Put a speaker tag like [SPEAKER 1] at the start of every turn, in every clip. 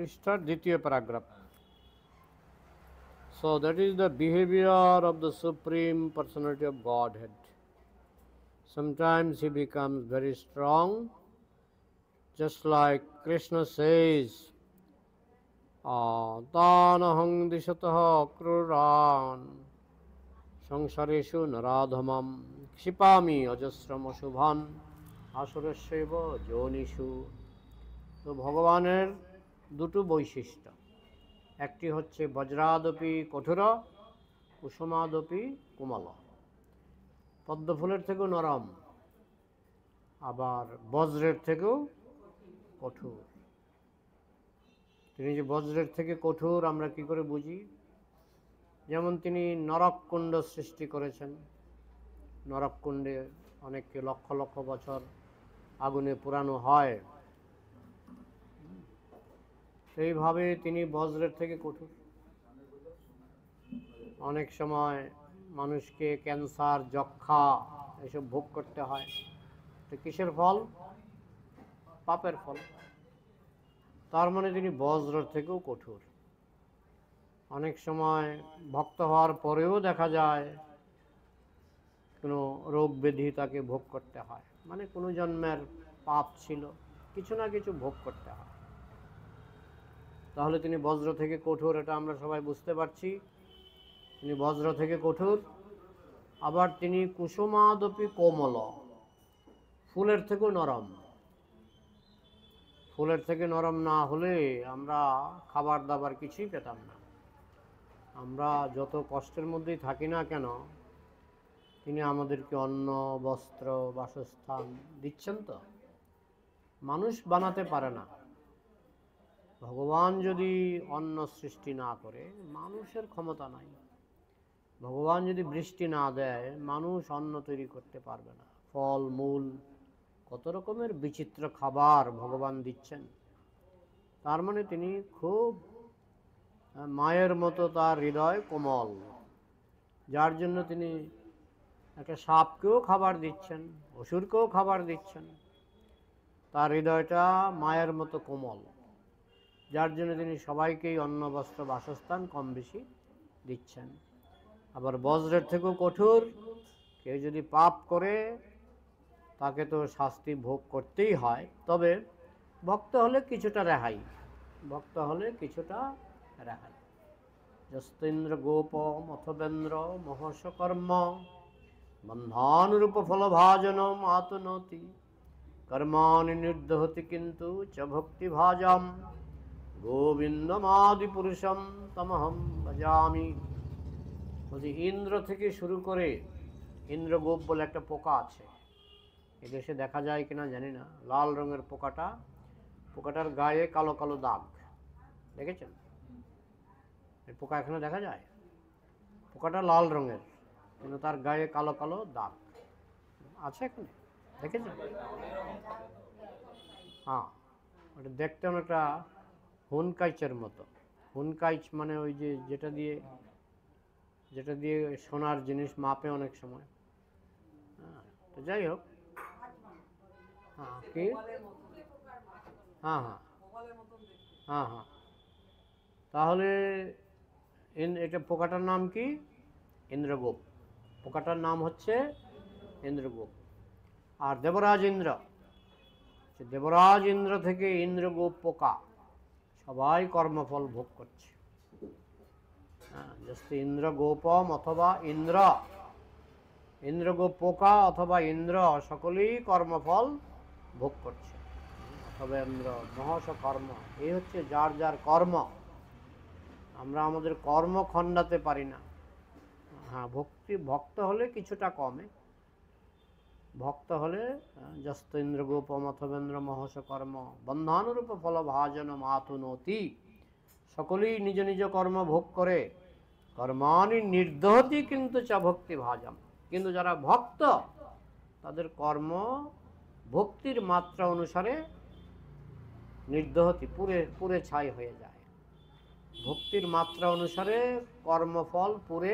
[SPEAKER 1] পৃষ্ঠার দ্বিতীয় paragraph. So that is the behavior of the Supreme Personality of Godhead. Sometimes he becomes very strong, just like Krishna says, Tanahang dishatah kruran সংসারেষু নরাধমম ক্ষিপামি অজস্রম Shubhan আসুরস্যৈব যোনিষু। তো ভগবানের দুটো বৈশিষ্ট্য, একটি হচ্ছে বজ্রাদপি কঠোর, কুসুমাদপি কোমল, পদ্মফুলের থেকেও নরম, আবার বজ্রের থেকেও কঠোর। তিনি যে বজ্রের থেকে কঠোর আমরা কি করে বুঝি? যেমন তিনি নরককুণ্ড সৃষ্টি করেছেন, নরককুণ্ডে অনেককে লক্ষ লক্ষ বছর আগুনে পোড়ানো হয়, সেইভাবে তিনি বজ্রের থেকে কঠোর। অনেক সময় মানুষকে ক্যান্সার, যক্ষা এসব ভোগ করতে হয়, তো কিসের ফল? পাপের ফল। তার মানে তিনি বজ্রের থেকেও কঠোর। অনেক সময় ভক্ত হওয়ার পরেও দেখা যায় কোনো রোগ ব্যাধি তাকে ভোগ করতে হয়, মানে কোনো জন্মের পাপ ছিল, কিছু না কিছু ভোগ করতে হয়। তাহলে তিনি বজ্র থেকে কঠোর, এটা আমরা সবাই বুঝতে পারছি। তিনি বজ্র থেকে কঠোর। আবার তিনি কুসুমাদপি কোমল, ফুলের থেকেও নরম। ফুলের থেকে নরম না হলে আমরা খাবার দাবার কিছুই পেতাম না। আমরা যত কষ্টের মধ্যেই থাকি না কেন, তিনি আমাদেরকে অন্ন, বস্ত্র, বাসস্থান দিচ্ছেন। তো মানুষ বানাতে পারে না। ভগবান যদি অন্ন সৃষ্টি না করে, মানুষের ক্ষমতা নাই। ভগবান যদি বৃষ্টি না দেয়, মানুষ অন্ন তৈরি করতে পারবে না। ফল মূল, কত রকমের বিচিত্র খাবার ভগবান দিচ্ছেন। তার মানে তিনি খুব মায়ের মতো, তার হৃদয় কোমল, যার জন্য তিনি একটা সাপকেও খাবার দিচ্ছেন, অসুরকেও খাবার দিচ্ছেন। তার হৃদয়টা মায়ের মতো কোমল, যার জন্য তিনি সবাইকেই অন্ন, বস্ত্র, বাসস্থান কম বেশি দিচ্ছেন। আবার বজ্রের থেকেও কঠোর। কেউ যদি পাপ করে তাকে তো শাস্তি ভোগ করতেই হয়, তবে ভক্ত হলে কিছুটা রেহাই, ভক্ত হলে কিছুটা রেহাই। যস্তেন্দ্র গোপ মথবেন্দ্র মহর্ষকর্ম বন্ধানুরূপ ফলভাজন আতনতি কর্মাণি নির্দহতি কিন্তু চ ভক্তি ভাজাম গোবিন্দমাদি পুরুষম তমহম ভজামি। বলছি, ইন্দ্র থেকে শুরু করে, ইন্দ্রগোপ বলে একটা পোকা আছে, এদেশে দেখা যায় কিনা জানি না, লাল রঙের পোকাটা, পোকাটার গায়ে কালো কালো দাগ, দেখেছেন? এই পোকা এখানে দেখা যায়। পোকাটা লাল রঙের, কিন্তু তার গায়ে কালো কালো দাগ আছে এখানে, দেখেছেন? হ্যাঁ, ওটা দেখতে অনেকটা হুনকাইচের মতো। হুনকাইচ মানে ওই যে যেটা দিয়ে সোনার জিনিস মাপে অনেক সময়। হ্যাঁ, তো যাই হোক, হ্যাঁ কি, হ্যাঁ হ্যাঁ হ্যাঁ হ্যাঁ, তাহলে এটা পোকাটার নাম কি? ইন্দ্রগোপ। পোকাটার নাম হচ্ছে ইন্দ্রগোপ। আর দেবরাজ ইন্দ্র, দেবরাজ ইন্দ্র থেকে ইন্দ্রগোপ পোকা সবাই কর্মফল ভোগ করছে। হ্যাঁ, জাস্ট ইন্দ্রগোপম অথবা ইন্দ্রগোপ পোকা অথবা ইন্দ্র সকলেই কর্মফল ভোগ করছে। অথবা ইন্দ্র মহস কর্ম, এই হচ্ছে যার যার কর্ম। আমরা আমাদের কর্ম খণ্ডাতে পারি না। হ্যাঁ, ভক্ত হলে কিছুটা কমে। ভক্ত হলে যস্ত ইন্দ্রগোপম অথবেন্দ্র মহস কর্ম বন্ধানুরূপ ফল ভাজন মাতুনতি, সকলেই নিজ নিজ কর্ম ভোগ করে। কর্মাণি নির্দহতি কিন্তু চ ভক্তি ভাজম, কিন্তু যারা ভক্ত তাদের কর্ম ভক্তির মাত্রা অনুসারে নির্দহতি, পুরে পুরে ছাই হয়ে যায়। ভক্তির মাত্রা অনুসারে কর্মফল পুরে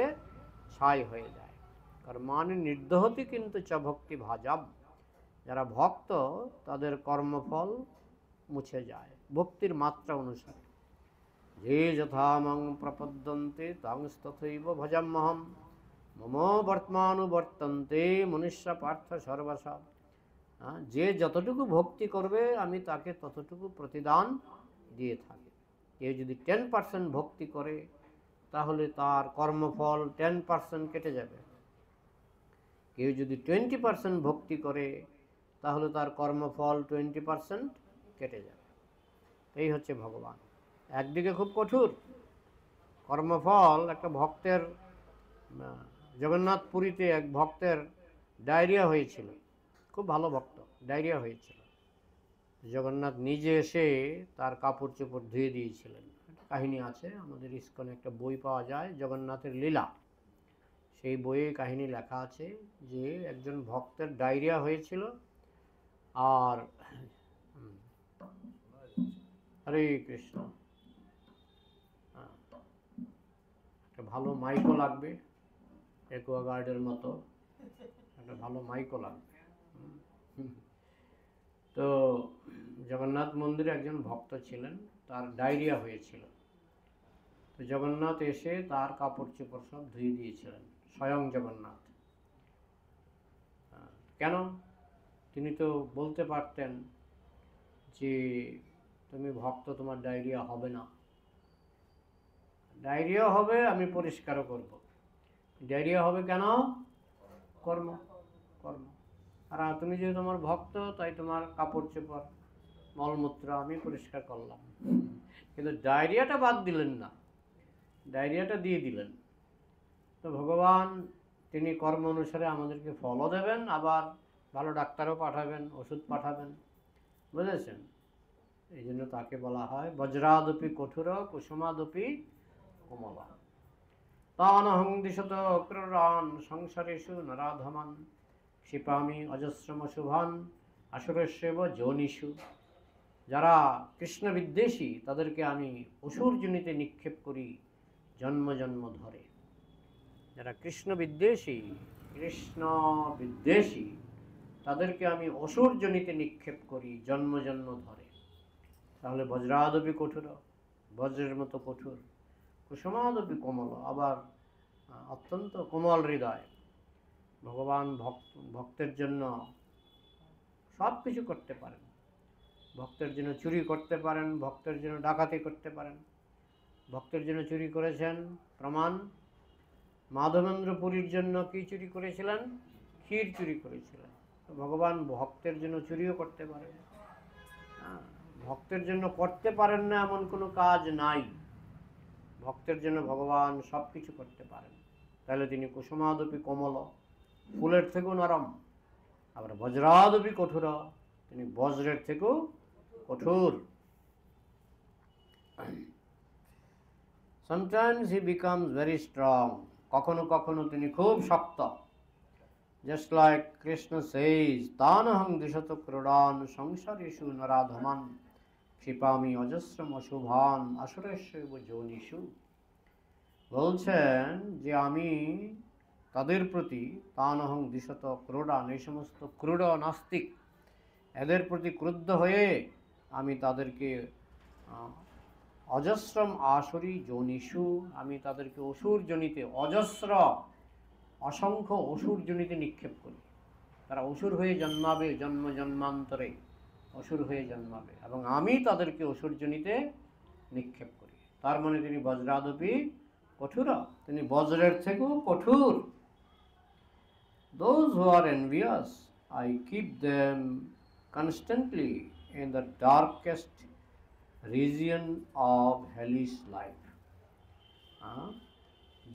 [SPEAKER 1] ছাই হয়ে যায়। কর্মাণি নির্দহতি কিন্তু চ ভক্তি ভাজম, যারা ভক্ত তাদের কর্মফল মুছে যায় ভক্তির মাত্রা অনুসারে। যে যথা মাং প্রপদ্যন্তে তাংস্তথৈব ভজাম্যহম মম বর্তমানুবর্তন্তে মনুষ্য পার্থ সর্বসা। যে যতটুকু ভক্তি করবে আমি তাকে ততটুকু প্রতিদান দিয়ে থাকি। কেউ যদি 10% ভক্তি করে তাহলে তার কর্মফল 10% কেটে যাবে। কেউ যদি 20% ভক্তি করে তাহলে তার কর্মফল 20% কেটে যাবে। এই হচ্ছে ভগবান। একদিকে খুব কঠোর কর্মফল। একটা ভক্তের জগন্নাথ পুরীতে এক ভক্তের ডায়রিয়া হয়েছিল, খুব ভালো ভক্ত, ডায়রিয়া হয়েছিল। জগন্নাথ নিজে এসে তার কাপড় চোপড় ধুয়ে দিয়েছিলেন। একটা কাহিনী আছে, আমাদের ইস্কনে একটা বই পাওয়া যায় জগন্নাথের লীলা, সেই বইয়ে কাহিনী লেখা আছে যে একজন ভক্তের ডায়রিয়া হয়েছিল আর হরে কৃষ্ণ, একটা ভালো মাইকও লাগবে, অ্যাকোয়াগার্ডের মতো একটা ভালো মাইকও লাগবে। তো জগন্নাথ মন্দিরে একজন ভক্ত ছিলেন, তার ডায়রিয়া হয়েছিল। তো জগন্নাথ এসে তার কাপড় চোপড় সব ধুয়ে দিয়েছিলেন, স্বয়ং জগন্নাথ। কেন? তিনি তো বলতে পারতেন যে তুমি ভক্ত, তোমার ডায়রিয়া হবে না। ডায়রিয়া হবে, আমি পরিষ্কারও করব। ডায়রিয়া হবে কেন? কর্ম, কর্ম। আর তুমি যে তোমার ভক্ত, তাই তোমার কাপড় চোপড় মলমূত্র আমি পরিষ্কার করলাম। কিন্তু ডায়রিয়াটা বাদ দিলেন না, ডায়রিয়াটা দিয়ে দিলেন। তো ভগবান তিনি কর্ম অনুসারে আমাদেরকে ফলও দেবেন, আবার ভালো ডাক্তারও পাঠাবেন, ওষুধ পাঠাবেন, বুঝেছেন? এই জন্য তাকে বলা হয় বজ্রাদপি কঠোর কুসুমাদপি কোমলা। তানহং দিশত ক্রুরান সংসারেষু নরাধমান ক্ষিপামি অজস্রম শুভান আসুরেশ্বব যোনিষু। যারা কৃষ্ণ বিদ্বেষী তাদেরকে আমি অসুর যোনিতে নিক্ষেপ করি জন্ম জন্ম ধরে। যারা কৃষ্ণ বিদ্বেষী, কৃষ্ণ বিদ্বেষী তাদেরকে আমি অসুর যোনিতে নিক্ষেপ করি জন্ম জন্ম ধরে। তাহলে বজ্রাদপি কঠোর, বজ্রের মতো কঠোর, কুসুমাদপি কোমল, আবার অত্যন্ত কোমল হৃদয়। ভগবান ভক্তের জন্য সব কিছু করতে পারেন। ভক্তের জন্য চুরি করতে পারেন, ভক্তের জন্য ডাকাতি করতে পারেন। ভক্তের জন্য চুরি করেছেন, প্রমাণ। মাধবেন্দ্র পুরীর জন্য কি চুরি করেছিলেন? ক্ষীর চুরি করেছিলেন। ভগবান ভক্তের জন্য চুরিও করতে পারেন। ভক্তের জন্য করতে পারেন না এমন কোনো কাজ নাই। ভক্তের জন্য ভগবান সব কিছু করতে পারেন। তাহলে তিনি কুসুমাদপি কোমল, ফুলের থেকেও নরম। আবার বজ্রাদপি কঠোর, তিনি বজ্রের থেকেও কঠোর। Sometimes he becomes very strong. কখনো কখনো তিনি খুব শক্ত। Just like Krishna says, Tanaham dishato krudan samsareshu naradhaman ক্ষিপামি অজস্রম অশুভান আসুরেশ্বব যোনিষু। বলছেন যে আমি তাদের প্রতি তানহং দিশত ক্রোড়ান, এই সমস্ত ক্রূঢ় নাস্তিক এদের প্রতি ক্রুদ্ধ হয়ে আমি তাদেরকে অজস্রম আসুরি যোনিষু, আমি তাদেরকে অসুর জনিতে, অজস্র অসংখ্য অসুর জনিতে নিক্ষেপ করি। তারা অসুর হয়ে জন্মাবে, জন্ম জন্মান্তরে অসুর হয়ে জন্মাবে, এবং আমি তাদেরকে অসুর জনিতে নিক্ষেপ করি। তার মানে তিনি বজ্রাদপি কঠোর, তিনি বজ্রের থেকেও কঠোর। Those who are envious, I keep them constantly in the darkest region of hellish life.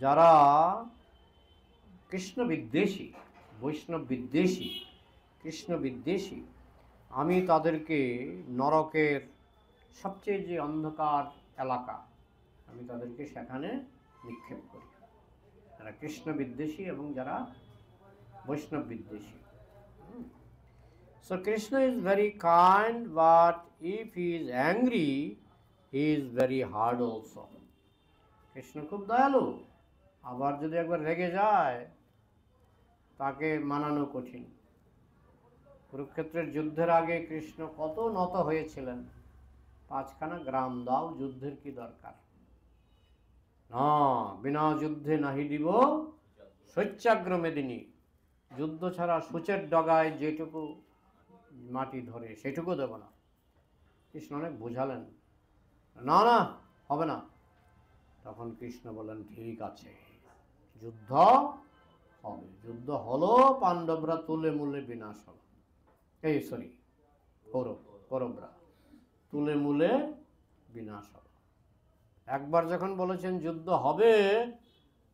[SPEAKER 1] যারা কৃষ্ণ বিদ্বেষী, বৈষ্ণব বিদ্বেষী, কৃষ্ণ বিদ্বেষী, আমি তাদেরকে নরকের সবচেয়ে যে অন্ধকার এলাকা, আমি তাদেরকে সেখানে নিক্ষেপ করি। যারা কৃষ্ণ বিদ্বেষী এবং যারা বৈষ্ণব বিদ্বেষী। So Krishna is very kind, but if he is angry, he is very hard also. Krishna খুব দয়ালু, আবার যদি একবার রেগে যায় তাকে মানানো কঠিন। কুরুক্ষেত্রের যুদ্ধের আগে কৃষ্ণ কত নত হয়েছিলেন, 5খানা গ্রাম দাও, যুদ্ধের কি দরকার। হ্যাঁ, বিনা যুদ্ধে নাহি দিব সত্যাগ্র মেদিনী। যুদ্ধ ছাড়া সূচের ডগায় যেটুকু মাটি ধরে সেটুকু দেব না। কৃষ্ণ অনেক বোঝালেন, না না হবে না। তখন কৃষ্ণ বলেন ঠিক আছে, যুদ্ধ হবে। যুদ্ধ হলো, পাণ্ডবরা তুলে মূলে বিনাশ হলো। এই সরি, কৌরবরা তুলে মূলে বিনাশ হলো। একবার যখন বলেছেন যুদ্ধ হবে,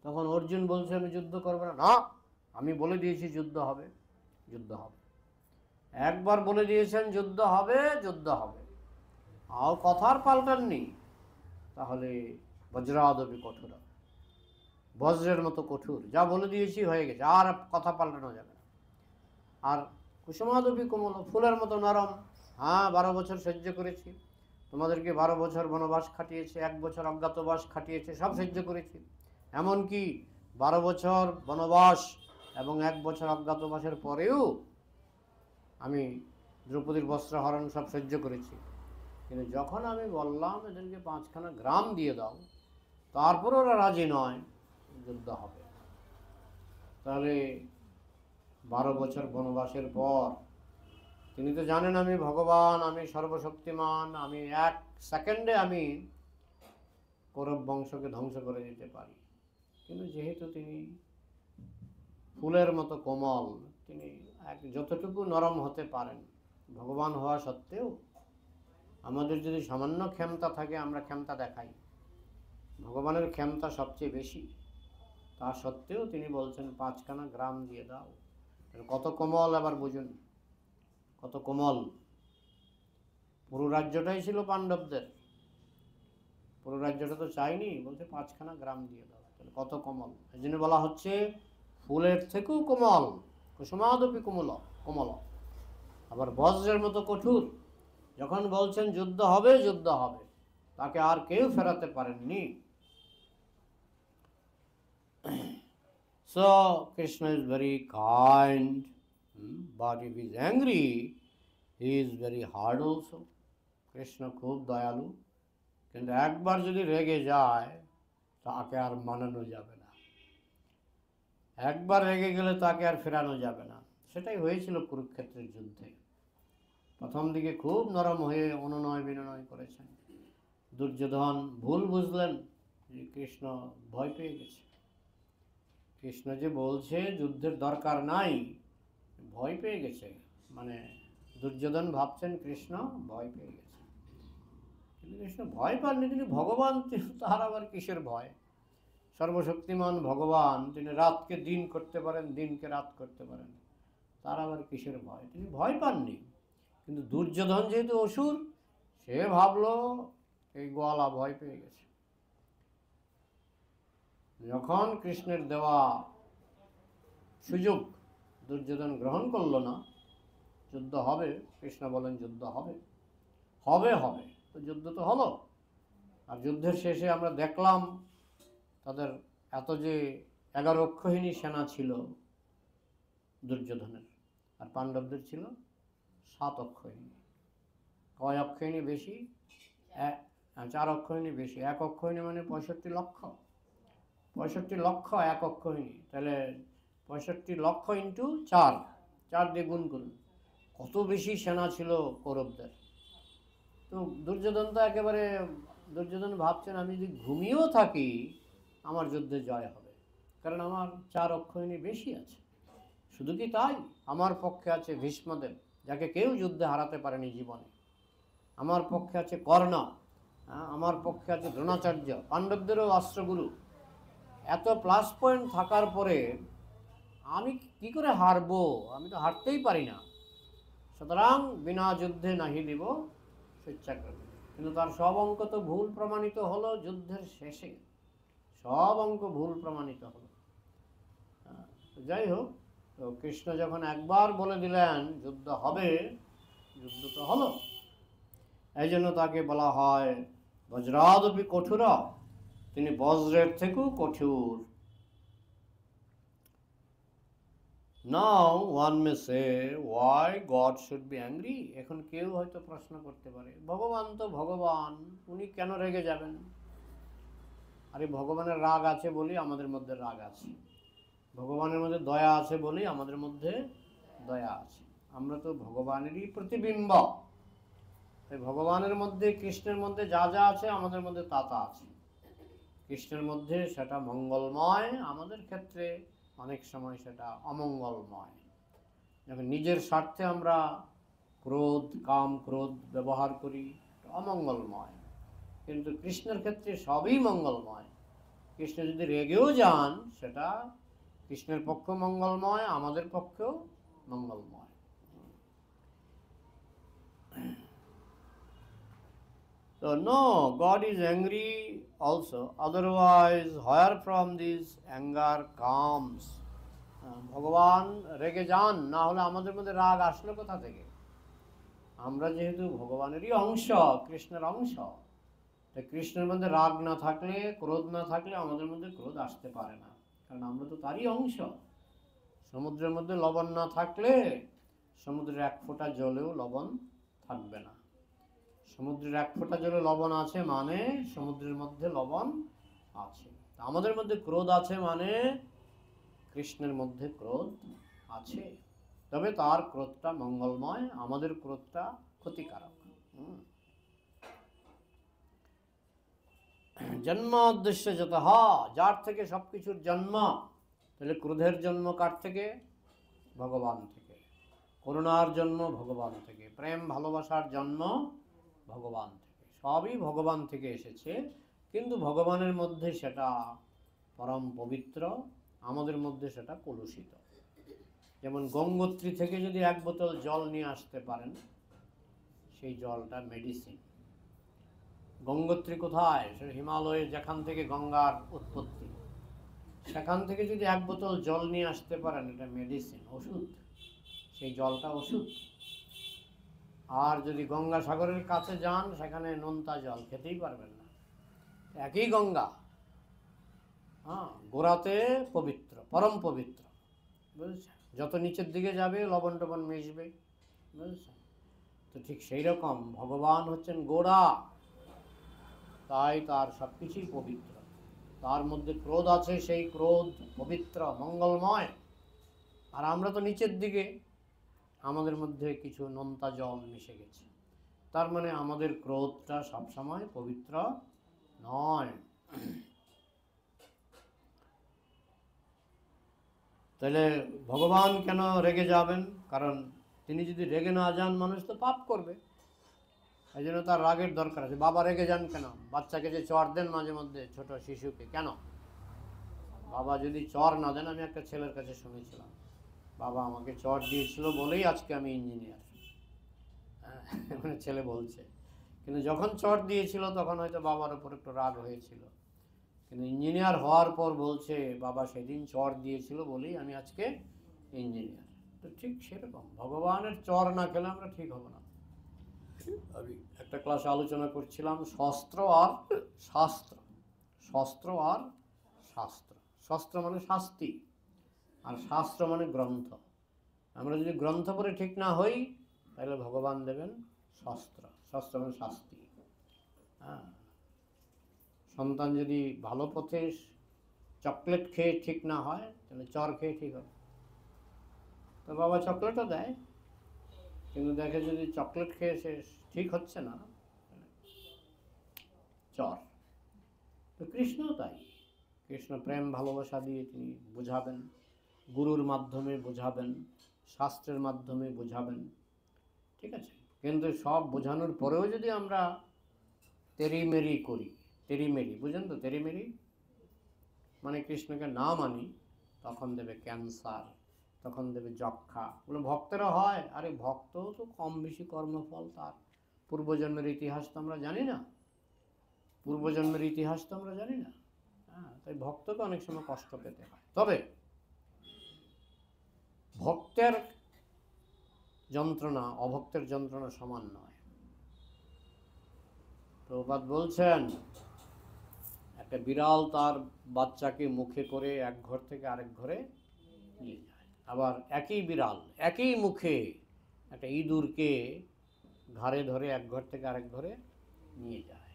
[SPEAKER 1] তখন অর্জুন বলছে আমি যুদ্ধ করবো না। না, আমি বলে দিয়েছি যুদ্ধ হবে, যুদ্ধ হবে। একবার বলে দিয়েছেন যুদ্ধ হবে, যুদ্ধ হবে, আর কথার পাল্টাননি। তাহলে বজ্রাদপি কঠোর, বজ্রের মতো কঠোর। যা বলে দিয়েছি হয়ে গেছে, আর কথা পাল্টানো যাবে না। আর কুসুমাদপি কোমল, ফুলের মতো নরম। হ্যাঁ, 12 বছর সহ্য করেছি, তোমাদেরকে 12 বছর বনবাস খাটিয়েছে, 1 বছর অজ্ঞাতবাস খাটিয়েছে, সব সহ্য করেছি। এমনকি 12 বছর বনবাস এবং 1 বছর অজ্ঞাতবাসের পরেও আমি দ্রৌপদীর বস্ত্রহরণ সব সহ্য করেছি। কিন্তু যখন আমি বললাম এদেরকে 5খানা গ্রাম দিয়ে দাও, তারপর ওরা রাজি নয়, যুদ্ধ হবে। তাহলে 12 বছর বনবাসের পর তিনি তো জানেন আমি ভগবান, আমি সর্বশক্তিমান, আমি 1 সেকেন্ডে আমি কৌরব বংশকে ধ্বংস করে দিতে পারি। কিন্তু যেহেতু তিনি ফুলের মতো কোমল, তিনি যতটুকু নরম হতে পারেন, ভগবান হওয়া সত্ত্বেও আমাদের যদি সামান্য ক্ষমতা থাকে আমরা ক্ষমতা দেখাই, ভগবানের ক্ষমতা সবচেয়ে বেশি। তা সত্ত্বেও তিনি বলছেন 5খানা গ্রাম দিয়ে দাও। কত কোমল, আবার বুঝুন কত কোমল। পুরো রাজ্যটাই ছিল পাণ্ডবদের, পুরো রাজ্যটা তো চাইনি, বলছে 5খানা গ্রাম দিয়ে দাও। তাহলে কত কোমল। এই জন্য বলা হচ্ছে ফুলের থেকেও কোমল, কুসুমাদপি কোমল কোমল, আবার বজ্রের মতো কঠোর। যখন বলছেন যুদ্ধ হবে, যুদ্ধ হবে, তাকে আর কেউ ফেরাতে পারেননি। So Krishna is very kind, but if he is angry, he is very hard also. Krishna খুব দয়ালু, কিন্তু একবার যদি রেগে যায় তাকে আর মানানো যাবে না। একবার রেগে গেলে তাকে আর ফেরানো যাবে না। সেটাই হয়েছিল কুরুক্ষেত্রের যুদ্ধে। প্রথম দিকে খুব নরম হয়ে অনুনয় বিনয় করেছেন। দুর্যোধন ভুল বুঝলেন যে কৃষ্ণ ভয় পেয়ে গেছে, কৃষ্ণ যে বলছে যুদ্ধের দরকার নাই, ভয় পেয়ে গেছে। মানে দুর্যোধন ভাবছেন কৃষ্ণ ভয় পেয়ে গেছে, কিন্তু কৃষ্ণ ভয় পাননি। তিনি ভগবান, তার আবার কিসের ভয়? সর্বশক্তিমান ভগবান, তিনি রাতকে দিন করতে পারেন, দিনকে রাত করতে পারেন, তার আবার কিসের ভয়? তিনি ভয় পাননি। কিন্তু দুর্যোধন যেহেতু অসুর, সে ভাবলো এই গোয়ালা ভয় পেয়ে গেছে। যখন কৃষ্ণের দেওয়া সুযোগ দুর্যোধন গ্রহণ করলো না, যুদ্ধ হবে, কৃষ্ণ বলেন যুদ্ধ হবে, হবে হবে। তো যুদ্ধ তো হলো। আর যুদ্ধের শেষে আমরা দেখলাম তাদের এত যে 11 অক্ষৌহিণী সেনা ছিল দুর্যোধনের, আর পাণ্ডবদের ছিল 7 অক্ষৌহিণী। কয় অক্ষৌহিণী বেশি? 4 অক্ষৌহিণী বেশি। 1 অক্ষৌহিণী মানে 65 লক্ষ। 65 লক্ষ 1 অক্ষৌহিণী, তাহলে 65 লক্ষ ইন্টু 4, 4 দিয়ে গুণ করুন, কত বেশি সেনা ছিল কৌরবদের। তো দুর্যোধন তো একেবারে, দুর্যোধন ভাবছেন আমি যদি ঘুমিয়েও থাকি আমার যুদ্ধে জয় হবে, কারণ আমার 4 অক্ষৌহিণী বেশি আছে। শুধু কি তাই, আমার পক্ষে আছে ভীষ্মদেব, যাকে কেউ যুদ্ধে হারাতে পারেনি জীবনে। আমার পক্ষে আছে কর্ণ, আমার পক্ষে আছে দ্রোণাচার্য, পাণ্ডবদেরও অস্ত্রগুরু। এত প্লাস পয়েন্ট থাকার পরে আমি কি করে হারবো? আমি তো হারতেই পারি না। সুতরাং বিনা যুদ্ধে নাহি দিব সত্যাগ্রহ। কিন্তু তার সব অঙ্ক তো ভুল প্রমাণিত হলো যুদ্ধের শেষে, সব অঙ্ক ভুল প্রমাণিত হলো। যাই হোক, তো কৃষ্ণ যখন একবার বলে দিলেন যুদ্ধ হবে, যুদ্ধ তো হলো। এই জন্য তাকে বলা হয় বজ্রাদপি কঠোর, তিনি বজ্রের থেকেও কঠোর। Now one may say why God should be angry. এখন কেউ হয়তো প্রশ্ন করতে পারে ভগবান তো ভগবান, উনি কেন রেগে যাবেন? আরে ভগবানের রাগ আছে বলেই আমাদের মধ্যে রাগ আছে, ভগবানের মধ্যে দয়া আছে বলেই আমাদের মধ্যে দয়া আছে। আমরা তো ভগবানেরই প্রতিবিম্ব। তাই ভগবানের মধ্যে, কৃষ্ণের মধ্যে যা যা আছে আমাদের মধ্যে তা তা আছে। কৃষ্ণের মধ্যে সেটা মঙ্গলময়, আমাদের ক্ষেত্রে অনেক সময় সেটা অমঙ্গলময়। যখন নিজের স্বার্থে আমরা ক্রোধ, কাম ক্রোধ ব্যবহার করি, অমঙ্গলময়। কিন্তু কৃষ্ণের ক্ষেত্রে সবই মঙ্গলময়। কৃষ্ণ যদি রেগেও যান, সেটা কৃষ্ণের পক্ষে মঙ্গলময়, আমাদের পক্ষেও মঙ্গলময়। So no, God is angry also. Otherwise, where from this anger comes? ভগবান রেগে যান, না হলে আমাদের মধ্যে রাগ আসলো কোথা থেকে? আমরা যেহেতু ভগবানেরই অংশ, কৃষ্ণের অংশ, তাই কৃষ্ণের মধ্যে রাগ না থাকলে, ক্রোধ না থাকলে আমাদের মধ্যে ক্রোধ আসতে পারে না, কারণ আমরা তো তারই অংশ। সমুদ্রের মধ্যে লবণ না থাকলে সমুদ্রের এক ফোঁটা জলেও লবণ থাকবে না। সমুদ্রের এক ফোঁটা জলে লবণ আছে মানে সমুদ্রের মধ্যে লবণ আছে। আমাদের মধ্যে ক্রোধ আছে মানে কৃষ্ণের মধ্যে ক্রোধ আছে, তবে তার ক্রোধটা মঙ্গলময়, আমাদের ক্রোধটা ক্ষতিকারক। জন্মোদ্দেশ্য যত, যার থেকে সবকিছুর জন্ম, তাহলে ক্রোধের জন্ম কার থেকে? ভগবান থেকে। করুণার জন্ম ভগবান থেকে, প্রেম ভালোবাসার জন্ম ভগবান থেকে, সবই ভগবান থেকে এসেছে। কিন্তু ভগবানের মধ্যে সেটা পরম পবিত্র, আমাদের মধ্যে সেটা কলুষিত। যেমন গঙ্গোত্রী থেকে যদি এক বোতল জল নিয়ে আসতে পারেন, সেই জলটা মেডিসিন। গঙ্গোত্রী কোথায়? সেটা হিমালয়ে, যেখান থেকে গঙ্গার উৎপত্তি, সেখান থেকে যদি এক বোতল জল নিয়ে আসতে পারেন, এটা মেডিসিন, ওষুধ, সেই জলটা ওষুধ। আর যদি গঙ্গাসাগরের কাছে যান, সেখানে নোনতা জল খেতেই পারবেন না। একই গঙ্গা, গোড়াতে পবিত্র, পরম পবিত্র, বুঝেছেন? যত নিচের দিকে যাবে লবণ টবণ মিশবে, বুঝেছেন? তো ঠিক সেই রকম ভগবান হচ্ছেন গোড়া, তাই তার সব কিছুই পবিত্র। তার মধ্যে ক্রোধ আছে, সেই ক্রোধ পবিত্র, মঙ্গলময়। আর আমরা তো নিচের দিকে, আমাদের মধ্যে কিছু নোনতা জল মিশে গেছে, তার মানে আমাদের ক্রোধটা সবসময় পবিত্র নয়। তাহলে ভগবান কেন রেগে যাবেন? কারণ তিনি যদি রেগে না যান, মানুষ তো পাপ করবে, এই জন্য তার রাগের দরকার আছে। বাবা রেগে যান কেন? বাচ্চাকে যে চর দেন মাঝে মধ্যে, ছোট শিশুকে, কেন? বাবা যদি চর না দেন, আমি একটা ছেলের কাছে শুনেছিলাম, বাবা আমাকে চর দিয়েছিল বলেই আজকে আমি ইঞ্জিনিয়ার। মানে ছেলে বলছে, কিন্তু যখন চর দিয়েছিল তখন হয়তো বাবার উপর একটু রাগ হয়েছিল, কিন্তু ইঞ্জিনিয়ার হওয়ার পর বলছে, বাবা সেদিন চর দিয়েছিল বলেই আমি আজকে ইঞ্জিনিয়ার। তো ঠিক সেরকম ভগবানের চর না খেলে আমরা ঠিক হব না। আমি একটা ক্লাসে আলোচনা করছিলাম শস্ত্র আর শাস্ত্র। শস্ত্র আর শাস্ত্র, শাস্ত্র মানে শাস্তি, আর শাস্ত্র মানে গ্রন্থ। আমরা যদি গ্রন্থ পড়ে ঠিক না হই, তাহলে ভগবান দেবেন শাস্ত্র, শাস্ত্র মানে শাস্তি। সন্তান যদি ভালো পথে চকলেট খেয়ে ঠিক না হয়, তাহলে চর খেয়ে ঠিক হবে। তো বাবা চকলেটও দেয়, কিন্তু দেখে যদি চকলেট খেয়ে সে ঠিক হচ্ছে না, চর। তো কৃষ্ণ তাই, কৃষ্ণ প্রেম ভালোবাসা দিয়ে তিনি বোঝাবেন, গুরুর মাধ্যমে বোঝাবেন, শাস্ত্রের মাধ্যমে বোঝাবেন, ঠিক আছে? কিন্তু সব বোঝানোর পরেও যদি আমরা তেরিমেরি করি, তেরিমেরি বুঝেন তো? তেরিমেরি মানে কৃষ্ণকে না মানি, তখন দেবে ক্যান্সার, তখন দেবে যক্ষা। বলে ভক্তেরা হয়, আরে ভক্তও তো কম বেশি কর্মফল, তার পূর্বজন্মের ইতিহাস তো আমরা জানি না, পূর্বজন্মের ইতিহাস তো আমরা জানি না। তাই ভক্তকে অনেক সময় কষ্ট পেতে হয়। তবে ভক্তের যন্ত্রণা অভক্তের যন্ত্রণা সমান নয়। প্রভুপাদ বলছেন, একটা বিড়াল তার বাচ্চাকে মুখে করে এক ঘর থেকে আরেক ঘরে নিয়ে যায়, আবার একই বিড়াল একই মুখে একটা ইঁদুরকে ঘাড়ে ধরে এক ঘর থেকে আরেক ঘরে নিয়ে যায়।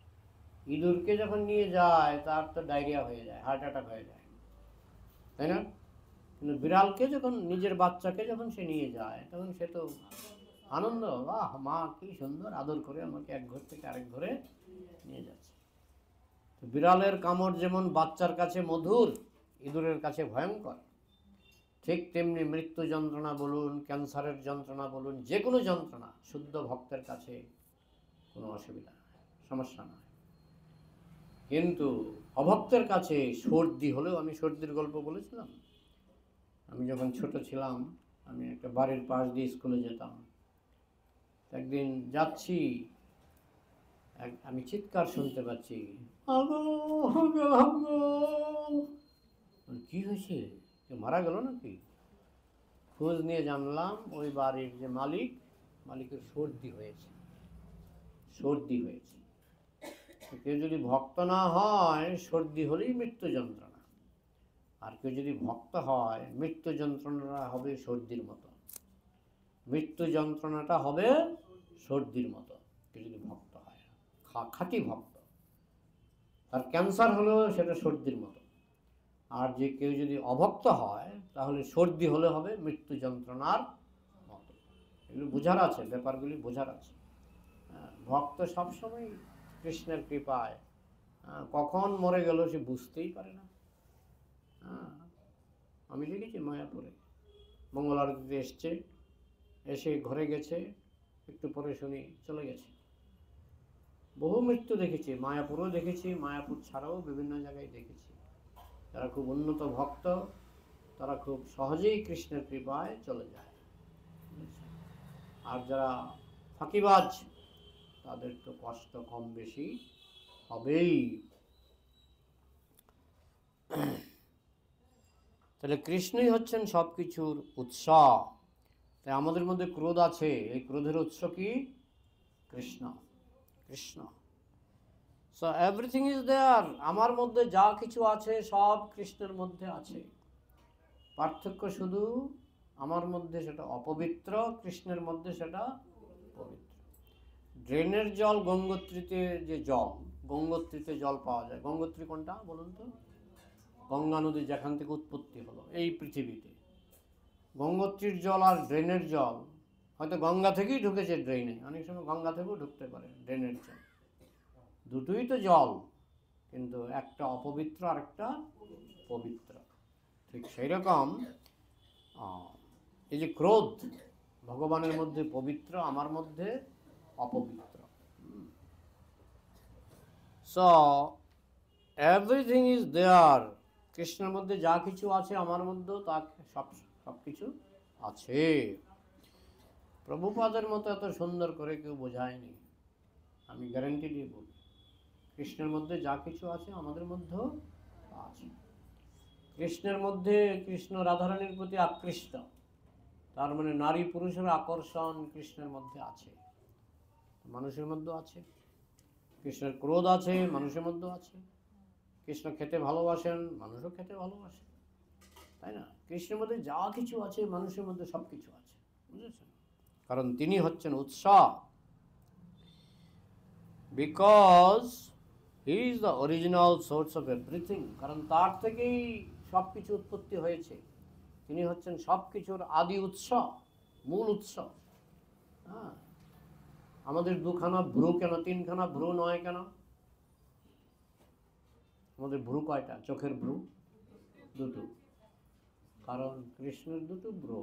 [SPEAKER 1] ইঁদুরকে যখন নিয়ে যায় তার তো ডায়রিয়া হয়ে যায়, হার্ট অ্যাটাক হয়ে যায়, তাই না? কিন্তু বিড়ালকে যখন, নিজের বাচ্চাকে যখন সে নিয়ে যায়, তখন সে তো আনন্দ, বাহ মা কি সুন্দর আদর করে আমাকে এক ঘর থেকে আরেক ঘরে নিয়ে যাচ্ছে। তো বিড়ালের কামড় যেমন বাচ্চার কাছে মধুর, ইঁদুরের কাছে ভয়ঙ্কর, ঠিক তেমনি মৃত্যু যন্ত্রণা বলুন, ক্যান্সারের যন্ত্রণা বলুন, যে কোনো যন্ত্রণা শুদ্ধ ভক্তের কাছে কোনো অসুবিধা নয়, সমস্যা নয়। কিন্তু অভক্তের কাছে সর্দি হলেও, আমি সর্দির গল্প বলেছিলাম, আমি যখন ছোট ছিলাম, আমি একটা বাড়ির পাশ দিয়ে স্কুলে যেতাম। একদিন যাচ্ছি, আমি চিৎকার শুনতে পাচ্ছি, আগো আগো আগো। কি হয়েছে, কেউ মারা গেল নাকি? খোঁজ নিয়ে জানলাম ওই বাড়ির যে মালিকের সর্দি হয়েছে, সর্দি হয়েছে। কেউ যদি ভক্ত না হয়, সর্দি হলেই মৃত্যু যন্ত্রণা, আর কেউ যদি ভক্ত হয়, মৃত্যু যন্ত্রণাটা হবে সর্দির মতো, মৃত্যু যন্ত্রণাটা হবে সর্দির মতো। কেউ যদি ভক্ত হয়, খাঁটি ভক্ত, তার ক্যান্সার হলেও সেটা সর্দির মতো। আর যে কেউ যদি অভক্ত হয়, তাহলে সর্দি হলে হবে মৃত্যু যন্ত্রণার মতো। এগুলো বোঝার আছে, ব্যাপারগুলি বোঝার আছে। ভক্ত সবসময় কৃষ্ণের কৃপায় কখন মরে গেল সে বুঝতেই পারে না। আমি দেখেছি মায়াপুরে মঙ্গল আরতিতে এসছে, এসে ঘরে গেছে, একটু পরে শুনি চলে গেছে। বহু মৃত্যু দেখেছি, মায়াপুরও দেখেছি, মায়াপুর ছাড়াও বিভিন্ন জায়গায় দেখেছি। যারা খুব উন্নত ভক্ত, তারা খুব সহজেই কৃষ্ণের কৃপায় চলে যায়। আর যারা ফাঁকিবাজ, তাদের তো কষ্ট কম বেশি হবেই। তাহলে কৃষ্ণই হচ্ছেন সব কিছুর উৎস। তাই আমাদের মধ্যে ক্রোধ আছে, এই ক্রোধের উৎস কি? Krishna, Krishna. So everything is there, আমার মধ্যে যা কিছু আছে সব কৃষ্ণের মধ্যে আছে। পার্থক্য শুধু আমার মধ্যে সেটা অপবিত্র, কৃষ্ণের মধ্যে সেটা পবিত্র। ড্রেনের জল, গঙ্গোত্রীতে যে জল, গঙ্গোত্রীতে জল পাওয়া যায়। গঙ্গোত্রী কোনটা বলুন তো? গঙ্গা নদী যেখান থেকে উৎপত্তি হলো এই পৃথিবীতে, গঙ্গোত্রীর জল আর ড্রেনের জল, হয়তো গঙ্গা থেকেই ঢুকেছে ড্রেনে, অনেক সময় গঙ্গা থেকেও ঢুকতে পারে ড্রেনের জল। দুটোই তো জল, কিন্তু একটা অপবিত্র আর একটা পবিত্র। ঠিক সেই রকম এই যে ক্রোধ, ভগবানের মধ্যে পবিত্র, আমার মধ্যে অপবিত্র। সো এভরিথিং ইজ দেয়ার, কৃষ্ণের মধ্যে যা কিছু আছে আমার মধ্যেও তা সব কিছু আছে। প্রভুপাদের মতো এত সুন্দর করে কেউ বোঝায়নি, আমি গ্যারান্টি দিয়ে বলি। কৃষ্ণের মধ্যে যা কিছু আছে আমাদের মধ্যেও আছে। কৃষ্ণের মধ্যে, কৃষ্ণ রাধারানীর প্রতি আকৃষ্ট, তার মানে নারী পুরুষের আকর্ষণ কৃষ্ণের মধ্যে আছে, মানুষের মধ্যেও আছে। কৃষ্ণের ক্রোধ আছে, মানুষের মধ্যেও আছে। কৃষ্ণ খেতে ভালোবাসেন, মানুষও খেতে ভালোবাসেন, তাই না? কৃষ্ণের মধ্যে যা কিছু আছে মানুষের মধ্যে সব কিছু আছে, বুঝেছেন? কারণ তিনি হচ্ছেন উৎস, because he is the original source of everything. কারণ তার থেকেই সব কিছু উৎপত্তি হয়েছে, তিনি হচ্ছেন সব কিছুর আদি উৎস, মূল উৎস। হ্যাঁ, আমাদের দুখানা ভ্রু কেন, তিনখানা ভ্রু নয় কেন? আমাদের ভ্রু কয়টা? চোখের ভ্রু দুটো, কারণ কৃষ্ণের দুটো ভ্রু,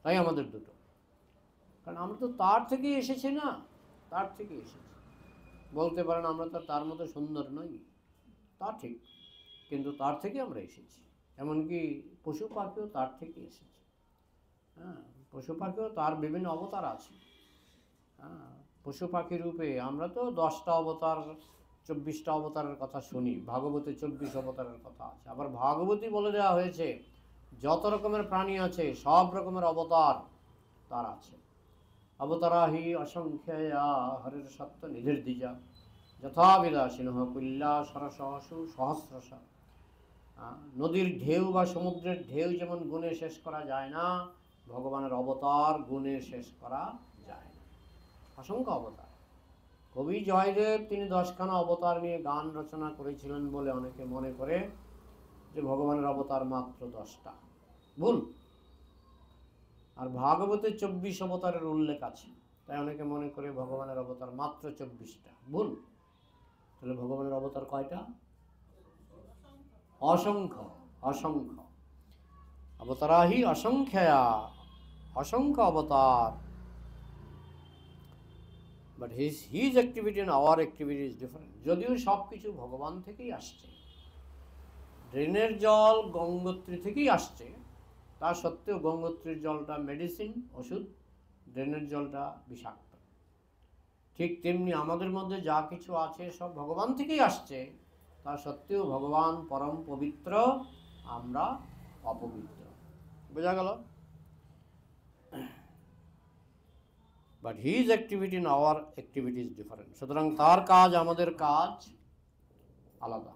[SPEAKER 1] তাই আমাদের দুটো। কারণ আমরা তো তার থেকেই এসেছি না, তার থেকে এসেছি। বলতে পারেন আমরা তো তার মতো সুন্দর নই, তা ঠিক, কিন্তু তার থেকে আমরা এসেছি। এমনকি পশু পাখিও তার থেকে এসেছে। হ্যাঁ, পশু পাখিও তার বিভিন্ন অবতার আছে। হ্যাঁ, পশু পাখি রূপে আমরা তো 10টা অবতার, 24টা অবতারের কথা শুনি, ভাগবতে 24 অবতারের কথা আছে। আবার ভাগবতী বলে দেওয়া হয়েছে যত রকমের প্রাণী আছে সব রকমের অবতার তার আছে। অবতারাহি অসংখ্যয়া হরের সত্য নির্দিজা যথাবিদাসীন কুল্লা সরসহসু সহস্রশ। নদীর ঢেউ বা সমুদ্রের ঢেউ যেমন গুণে শেষ করা যায় না, ভগবানের অবতার গুণে শেষ করা যায় না। অসংখ্য অবতার, কবি জয়দেব তিনি 10খানা অবতার নিয়ে গান রচনা করেছিলেন বলে অনেকে মনে করে যে ভগবানের অবতার মাত্র 10টা। ভুল। আর ভাগবতে 24 অবতারের উল্লেখ আছে, তাই অনেকে মনে করে ভগবানের অবতার মাত্র 24টা। ভুল। তাহলে ভগবানের অবতার কয়টা? অসংখ্য। অসংখ্য অবতারাহি অসংখ্যয়া, অসংখ্য অবতার। But his activity and our activity is different. যদিও সব কিছু ভগবান থেকেই আসছে, ড্রেনের জল গঙ্গোত্রী থেকেই আসছে, তা সত্ত্বেও গঙ্গোত্রীর জলটা মেডিসিন, ওষুধ, ড্রেনের জলটা বিষাক্ত। ঠিক তেমনি আমাদের মধ্যে যা কিছু আছে সব ভগবান থেকেই আসছে, তা সত্ত্বেও ভগবান পরম পবিত্র, আমরা অপবিত্র। বোঝা গেল? But his activity and our activity is different. সুতরাং তার কাজ আমাদের কাজ আলাদা।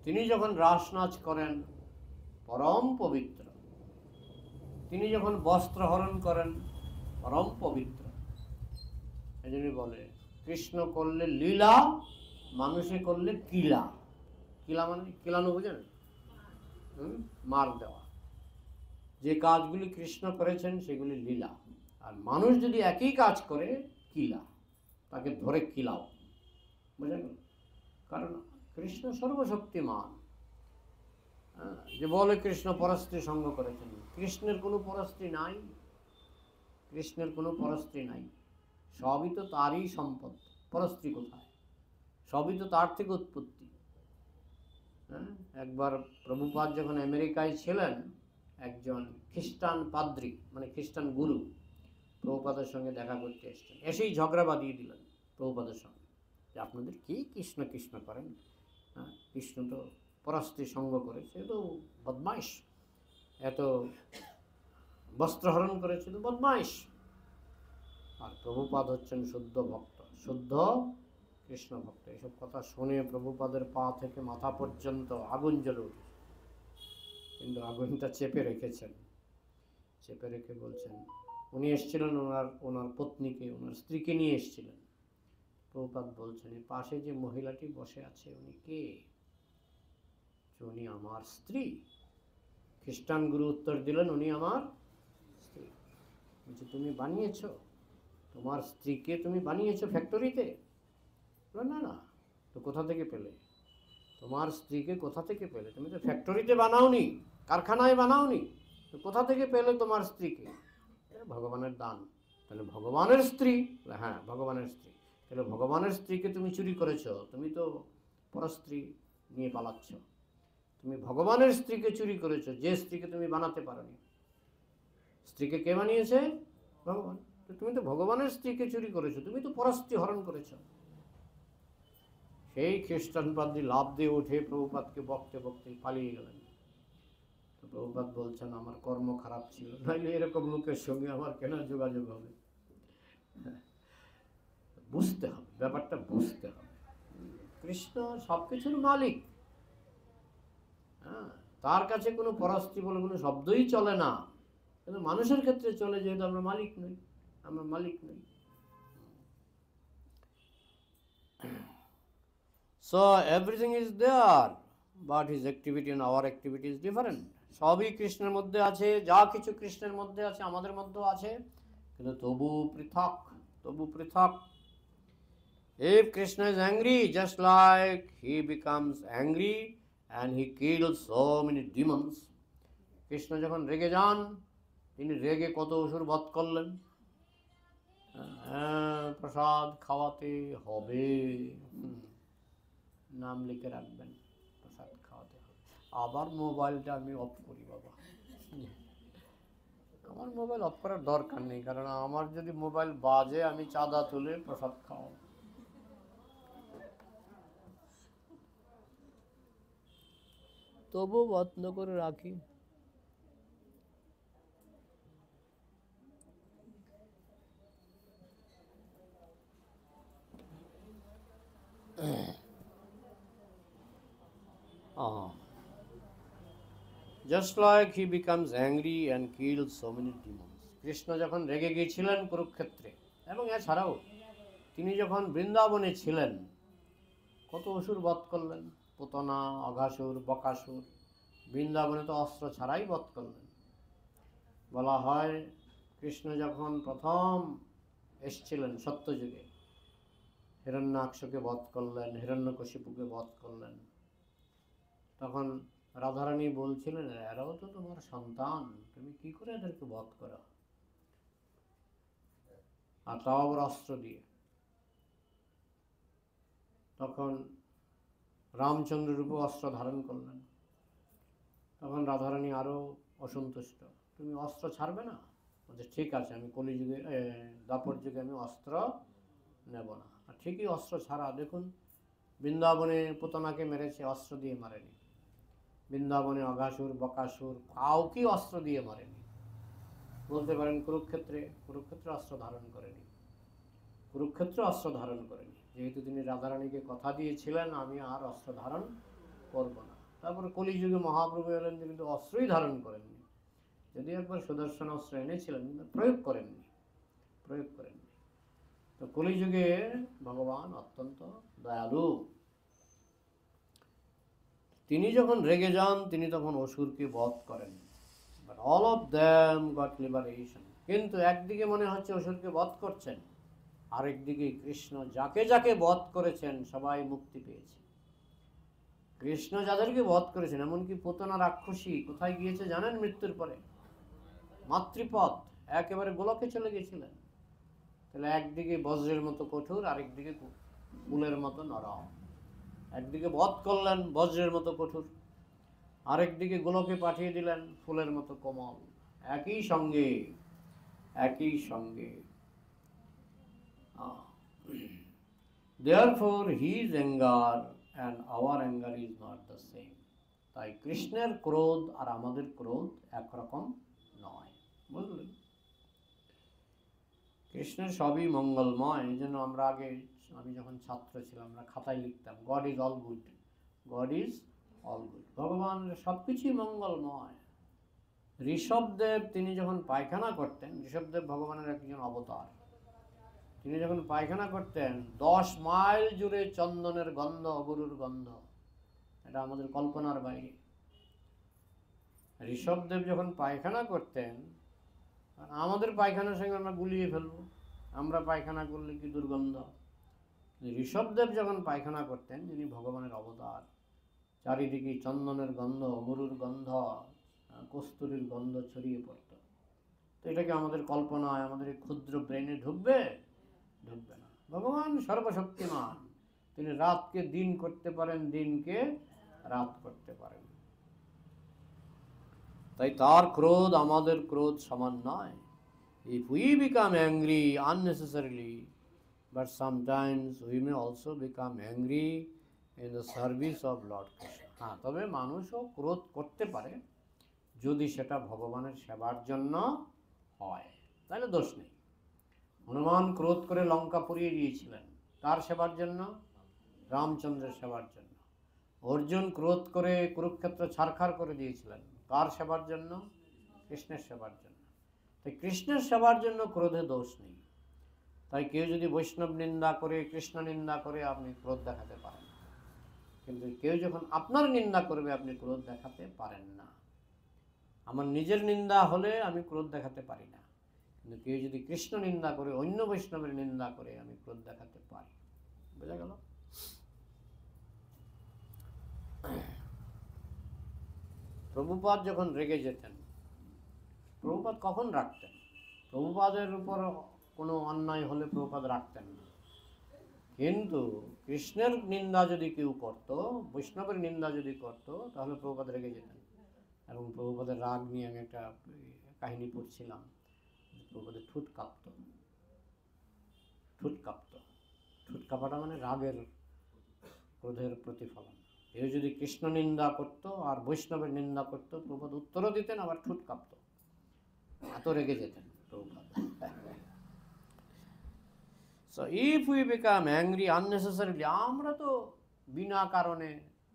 [SPEAKER 1] তিনি যখন রাস নাচ করেন পরম পবিত্র, তিনি যখন বস্ত্র হরণ করেন পরম পবিত্র। এই জন্য বলে কৃষ্ণ করলে লীলা, মানুষে করলে কিলা। কিলা মানে কিলানো, বুঝেন? মার দেওয়া। যে কাজগুলি কৃষ্ণ করেছেন সেগুলি লীলা, আর মানুষ যদি একই কাজ করে কিলা, তাকে ধরে কিলাও। বুঝা গেল? কারণ কৃষ্ণ সর্বশক্তিমান। যে বলে কৃষ্ণ পরস্ত্রী সঙ্গ করেছেন, কৃষ্ণের কোনো পরস্ত্রী নাই, কৃষ্ণের কোনো পরস্ত্রী নাই। সবই তো তারই সম্পদ, পরস্ত্রী কোথায়? সবই তো তার থেকে উৎপত্তি। একবার প্রভুপাদ যখন আমেরিকায় ছিলেন, একজন খ্রিস্টান পাদ্রী মানে খ্রিস্টান গুরু প্রভুপাদের সঙ্গে দেখা করতে এসেছেন। এসেই ঝগড়া বাঁধিয়ে দিলেন প্রভুপাদের সঙ্গে যে আপনাদের কি কৃষ্ণ কৃষ্ণ করেন, কৃষ্ণ তো পরস্ত্রী সঙ্গ করে, সে তো বদমাইশ, এত বস্ত্রহরণ করেছে তো বদমাইশ। আর প্রভুপাদ হচ্ছেন শুদ্ধ ভক্ত, শুদ্ধ কৃষ্ণ ভক্ত। এসব কথা শুনে প্রভুপাদের পা থেকে মাথা পর্যন্ত আগুন জ্বলে উঠেছে, কিন্তু আগুনটা চেপে রেখেছেন। চেপে রেখে বলছেন, উনি এসেছিলেন ওনার পত্নীকে, ওনার স্ত্রীকে নিয়ে এসেছিলেন। প্রভুপাদ বলছেন, এই পাশে যে মহিলাটি বসে আছে উনি কে? উনি আমার স্ত্রী। খ্রিস্টান গুরু উত্তর দিলেন, উনি আমার স্ত্রী। বলছে, তুমি বানিয়েছ? তোমার স্ত্রীকে তুমি বানিয়েছো ফ্যাক্টরিতে? না না, তো কোথা থেকে পেলে? তোমার স্ত্রীকে কোথা থেকে পেলে? তুমি তো ফ্যাক্টরিতে বানাওনি, কারখানায় বানাওনি, তো কোথা থেকে পেলে তোমার স্ত্রীকে? ভগবানের দান। তাহলে ভগবানের স্ত্রী? হ্যাঁ, ভগবানের স্ত্রী। তাহলে ভগবানের স্ত্রীকে তুমি চুরি করেছো, তুমি তো পরস্ত্রী নিয়ে পালাচ্ছ। তুমি ভগবানের স্ত্রীকে চুরি করেছো, যে স্ত্রীকে তুমি বানাতে পারোনি। স্ত্রীকে কে বানিয়েছে? ভগবান। তুমি তো ভগবানের স্ত্রীকে চুরি করেছো, তুমি তো পরস্ত্রী হরণ করেছো। সেই খ্রিস্টান পাদ্রী লাফ দিয়ে উঠে প্রভুপাদকে বকতে বকতে পালিয়ে গেলেন। তো প্রভুপাদ বলছেন, আমার কর্ম খারাপ ছিল, নাইলে এরকম লোকের সঙ্গে আমার কেন যোগাযোগ হবে? বুঝতে হবে, ব্যাপারটা বুঝতে হবে। কৃষ্ণ সব কিছুর মালিক। তার কাছে কোনো পরস্ত্রী বলে কোনো শব্দই চলে না, কিন্তু মানুষের ক্ষেত্রে চলে, যেহেতু আমরা মালিক নই। আমরা মালিক নই। So everything is there, but his activity and our activity is different. সবই কৃষ্ণের মধ্যে আছে, যা কিছু কৃষ্ণের মধ্যে আছে আমাদের মধ্যেও আছে, কিন্তু তবু পৃথক, তবু পৃথক। If Krishna is angry, just like he becomes angry and he kills so many demons. Krishna যখন রেগে যান, তিনি রেগে কত অসুর বধ করলেন। প্রসাদ খাওয়াতে হবে, নাম লিখে রাখবেন, প্রসাদ খাওয়াতে হবে। আবার মোবাইলটা আমি অফ করি বাবা, আমার মোবাইল অফ করার দরকার নেই, কারণ আমার যদি মোবাইল বাজে আমি চাঁদা তুলে প্রসাদ খাওয়াবো। তবু বন্ধ করে রাখি। Just like he becomes angry and kills so many demons. Krishna যখন রেগে গিয়েছিলেন কুরুক্ষেত্রে, এবং এছাড়াও তিনি যখন বৃন্দাবনে ছিলেন কত অসুর বধ করলেন, পুতনা, অঘাসুর, বকাসুর। বৃন্দাবনে তো অস্ত্র ছাড়াই বধ করলেন। বলা হয় কৃষ্ণ যখন প্রথম এসছিলেন সত্যযুগে, হিরণ্যাক্ষকে বধ করলেন, হিরণ্যকশিপুকে বধ করলেন। তখন রাধারানী বলছিলেন, এরাও তো তোমার সন্তান, তুমি কি করে এদেরকে বধ করো, আর তাও আবার অস্ত্র দিয়ে। তখন রামচন্দ্রের উপর অস্ত্র ধারণ করলেন। তখন রাধারানী আরো অসন্তুষ্ট, তুমি অস্ত্র ছাড়বে না? বলছে ঠিক আছে, আমি কলিযুগে দ্বাপর যুগে আমি অস্ত্র নেব না। আর ঠিকই অস্ত্র ছাড়া, দেখুন বৃন্দাবনে পুতনাকে মেরেছে, অস্ত্র দিয়ে মারেনি। বৃন্দাবনে অঘাসুর, বকাসুর কাউকে অস্ত্র দিয়ে মারেনি। বলতে পারেন কুরুক্ষেত্রে অস্ত্র ধারণ করেনি, কুরুক্ষেত্রে অস্ত্র ধারণ করেনি, যেহেতু তিনি রাধারানীকে কথা দিয়েছিলেন আমি আর অস্ত্র ধারণ করব না। তারপরে কলিযুগে মহাপ্রভু এলেন, কিন্তু অস্ত্রই ধারণ করেননি। যদি একবার সুদর্শন অস্ত্র এনেছিলেন, কিন্তু প্রয়োগ করেননি। তো কলিযুগে ভগবান অত্যন্ত দয়ালু। তিনি যখন রেগে যান, তিনি তখন অসুরকে বধ করেন। But all of them goat liberation. কিন্তু একদিকে মনে হচ্ছে অসুরকে বধ করছেন, আরেকদিকে কৃষ্ণ যাকে যাকে বধ করেছেন সবাই মুক্তি পেয়েছে। কৃষ্ণ যাদেরকে বধ করেছেন, এমনকি পুতনা রাক্ষসী কোথায় গিয়েছে জানেন? মৃত্যুর পরে মাতৃপদ, একেবারে গোলকে চলে গেছিলেন। তাহলে একদিকে বজ্রের মতো কঠোর, আরেকদিকে ফুলের মতো নরম। একদিকে বধ করলেন বজ্রের মতো কঠোর, আরেকদিকে গোলকে পাঠিয়ে দিলেন ফুলের মতো কোমল। একই সঙ্গে therefore his anger and our anger is not the same. তাই কৃষ্ণের ক্রোধ আর আমাদের ক্রোধ একরকম নয়, বুঝলেন? কৃষ্ণের সবই মঙ্গলময়। এই জন্য আমরা আমি যখন ছাত্র ছিলাম, আমরা খাতায় লিখতাম god is all good, god is all good. ভগবানের সবকিছুই মঙ্গলময়। ঋষভদেব তিনি যখন পায়খানা করতেন, ঋষভদেব ভগবানের একজন অবতার, তিনি যখন পায়খানা করতেন 10 মাইল জুড়ে চন্দনের গন্ধ, গরুর গন্ধ। এটা আমাদের কল্পনার বাইরে। ঋষভদেব যখন পায়খানা করতেন, আমাদের পায়খানার সঙ্গে আমরা গুলিয়ে ফেলবো, আমরা পায়খানা করলে কি দুর্গন্ধ। ঋষভদেব যখন পায়খানা করতেন, যিনি ভগবানের অবতার, চারিদিকে চন্দনের গন্ধ, গরুর গন্ধ, কস্তুরীর গন্ধ ছড়িয়ে পড়ত। তো এটাকে আমাদের কল্পনায়, আমাদের ক্ষুদ্র ব্রেনে ঢুকবে না। ভগবান সর্বশক্তিমান, তিনি রাতকে দিন করতে পারেন, দিনকে রাত করতে পারেন। তাই তার ক্রোধ আমাদের ক্রোধ সমান নয়। If we become angry unnecessarily, but sometimes we may also become angry in the service of Lord Krishna. হ্যাঁ, তবে মানুষও ক্রোধ করতে পারে যদি সেটা ভগবানের সেবার জন্য হয়, তাহলে দোষ নেই। হনুমান ক্রোধ করে লঙ্কা পুড়িয়ে দিয়েছিলেন, কার সেবার জন্য? রামচন্দ্রের সেবার জন্য। অর্জুন ক্রোধ করে কুরুক্ষেত্র ছারখার করে দিয়েছিলেন, কার সেবার জন্য? কৃষ্ণের সেবার জন্য। তাই কৃষ্ণের সেবার জন্য ক্রোধে দোষ নেই। তাই কেউ যদি বৈষ্ণব নিন্দা করে, কৃষ্ণ নিন্দা করে, আপনি ক্রোধ দেখাতে পারেন, কিন্তু কেউ যখন আপনার নিন্দা করবে আপনি ক্রোধ দেখাতে পারেন না। আমার নিজের নিন্দা হলে আমি ক্রোধ দেখাতে পারি না, কিন্তু কেউ যদি কৃষ্ণ নিন্দা করে, অন্য বৈষ্ণবের নিন্দা করে, আমি ক্রোধ দেখাতে পারি। বোঝা গেল? প্রভুপাদ যখন রেগে যেতেন, প্রভুপাদ কখন রাখতেন? প্রভুপাদের উপর কোনো অন্যায় হলে প্রভুপাদ রাখতেন না, কিন্তু কৃষ্ণের নিন্দা যদি কেউ করত, বৈষ্ণবের নিন্দা যদি করত, তাহলে প্রভুপাদ রেগে যেতেন। এবং প্রভুপাদের রাগ নিয়ে আমি একটা কাহিনী পড়ছিলাম, প্রভুপাদের ঠোঁট কাঁপাটা মানে রাগের, ক্রোধের প্রতিফলন। কেউ যদি কৃষ্ণ নিন্দা করত আর বৈষ্ণবের নিন্দা করত, প্রভুপাদ উত্তরও দিতেন, আবার ঠোঁট কাঁপত, এত রেগে যেতেন Prabhupada. So if we become angry unnecessarily, আমরা তো বিনা কারণে,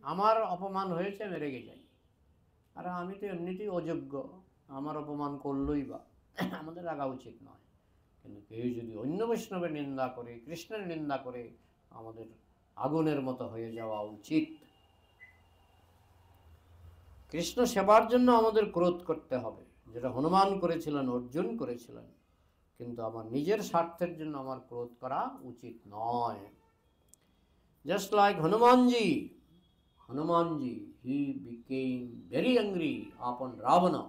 [SPEAKER 1] আমার অপমান হয়েছে আমি রেগে যাই, আর আমি তো এমনিতেই অযোগ্য, আমার অপমান করলই বা, আমাদের রাগা উচিত নয়। কিন্তু কেউ যদি অন্য বৈষ্ণবের নিন্দা করে, কৃষ্ণের নিন্দা করে, আমাদের আগুনের মতো হয়ে যাওয়া উচিত। কৃষ্ণ সেবার জন্য আমাদের ক্রোধ করতে হবে, যেটা হনুমান করেছিলেন, অর্জুন করেছিলেন। কিন্তু আমার নিজের স্বার্থের জন্য আমার ক্রোধ করা উচিত নয়। Just like Hanumanji, he became very angry upon Ravana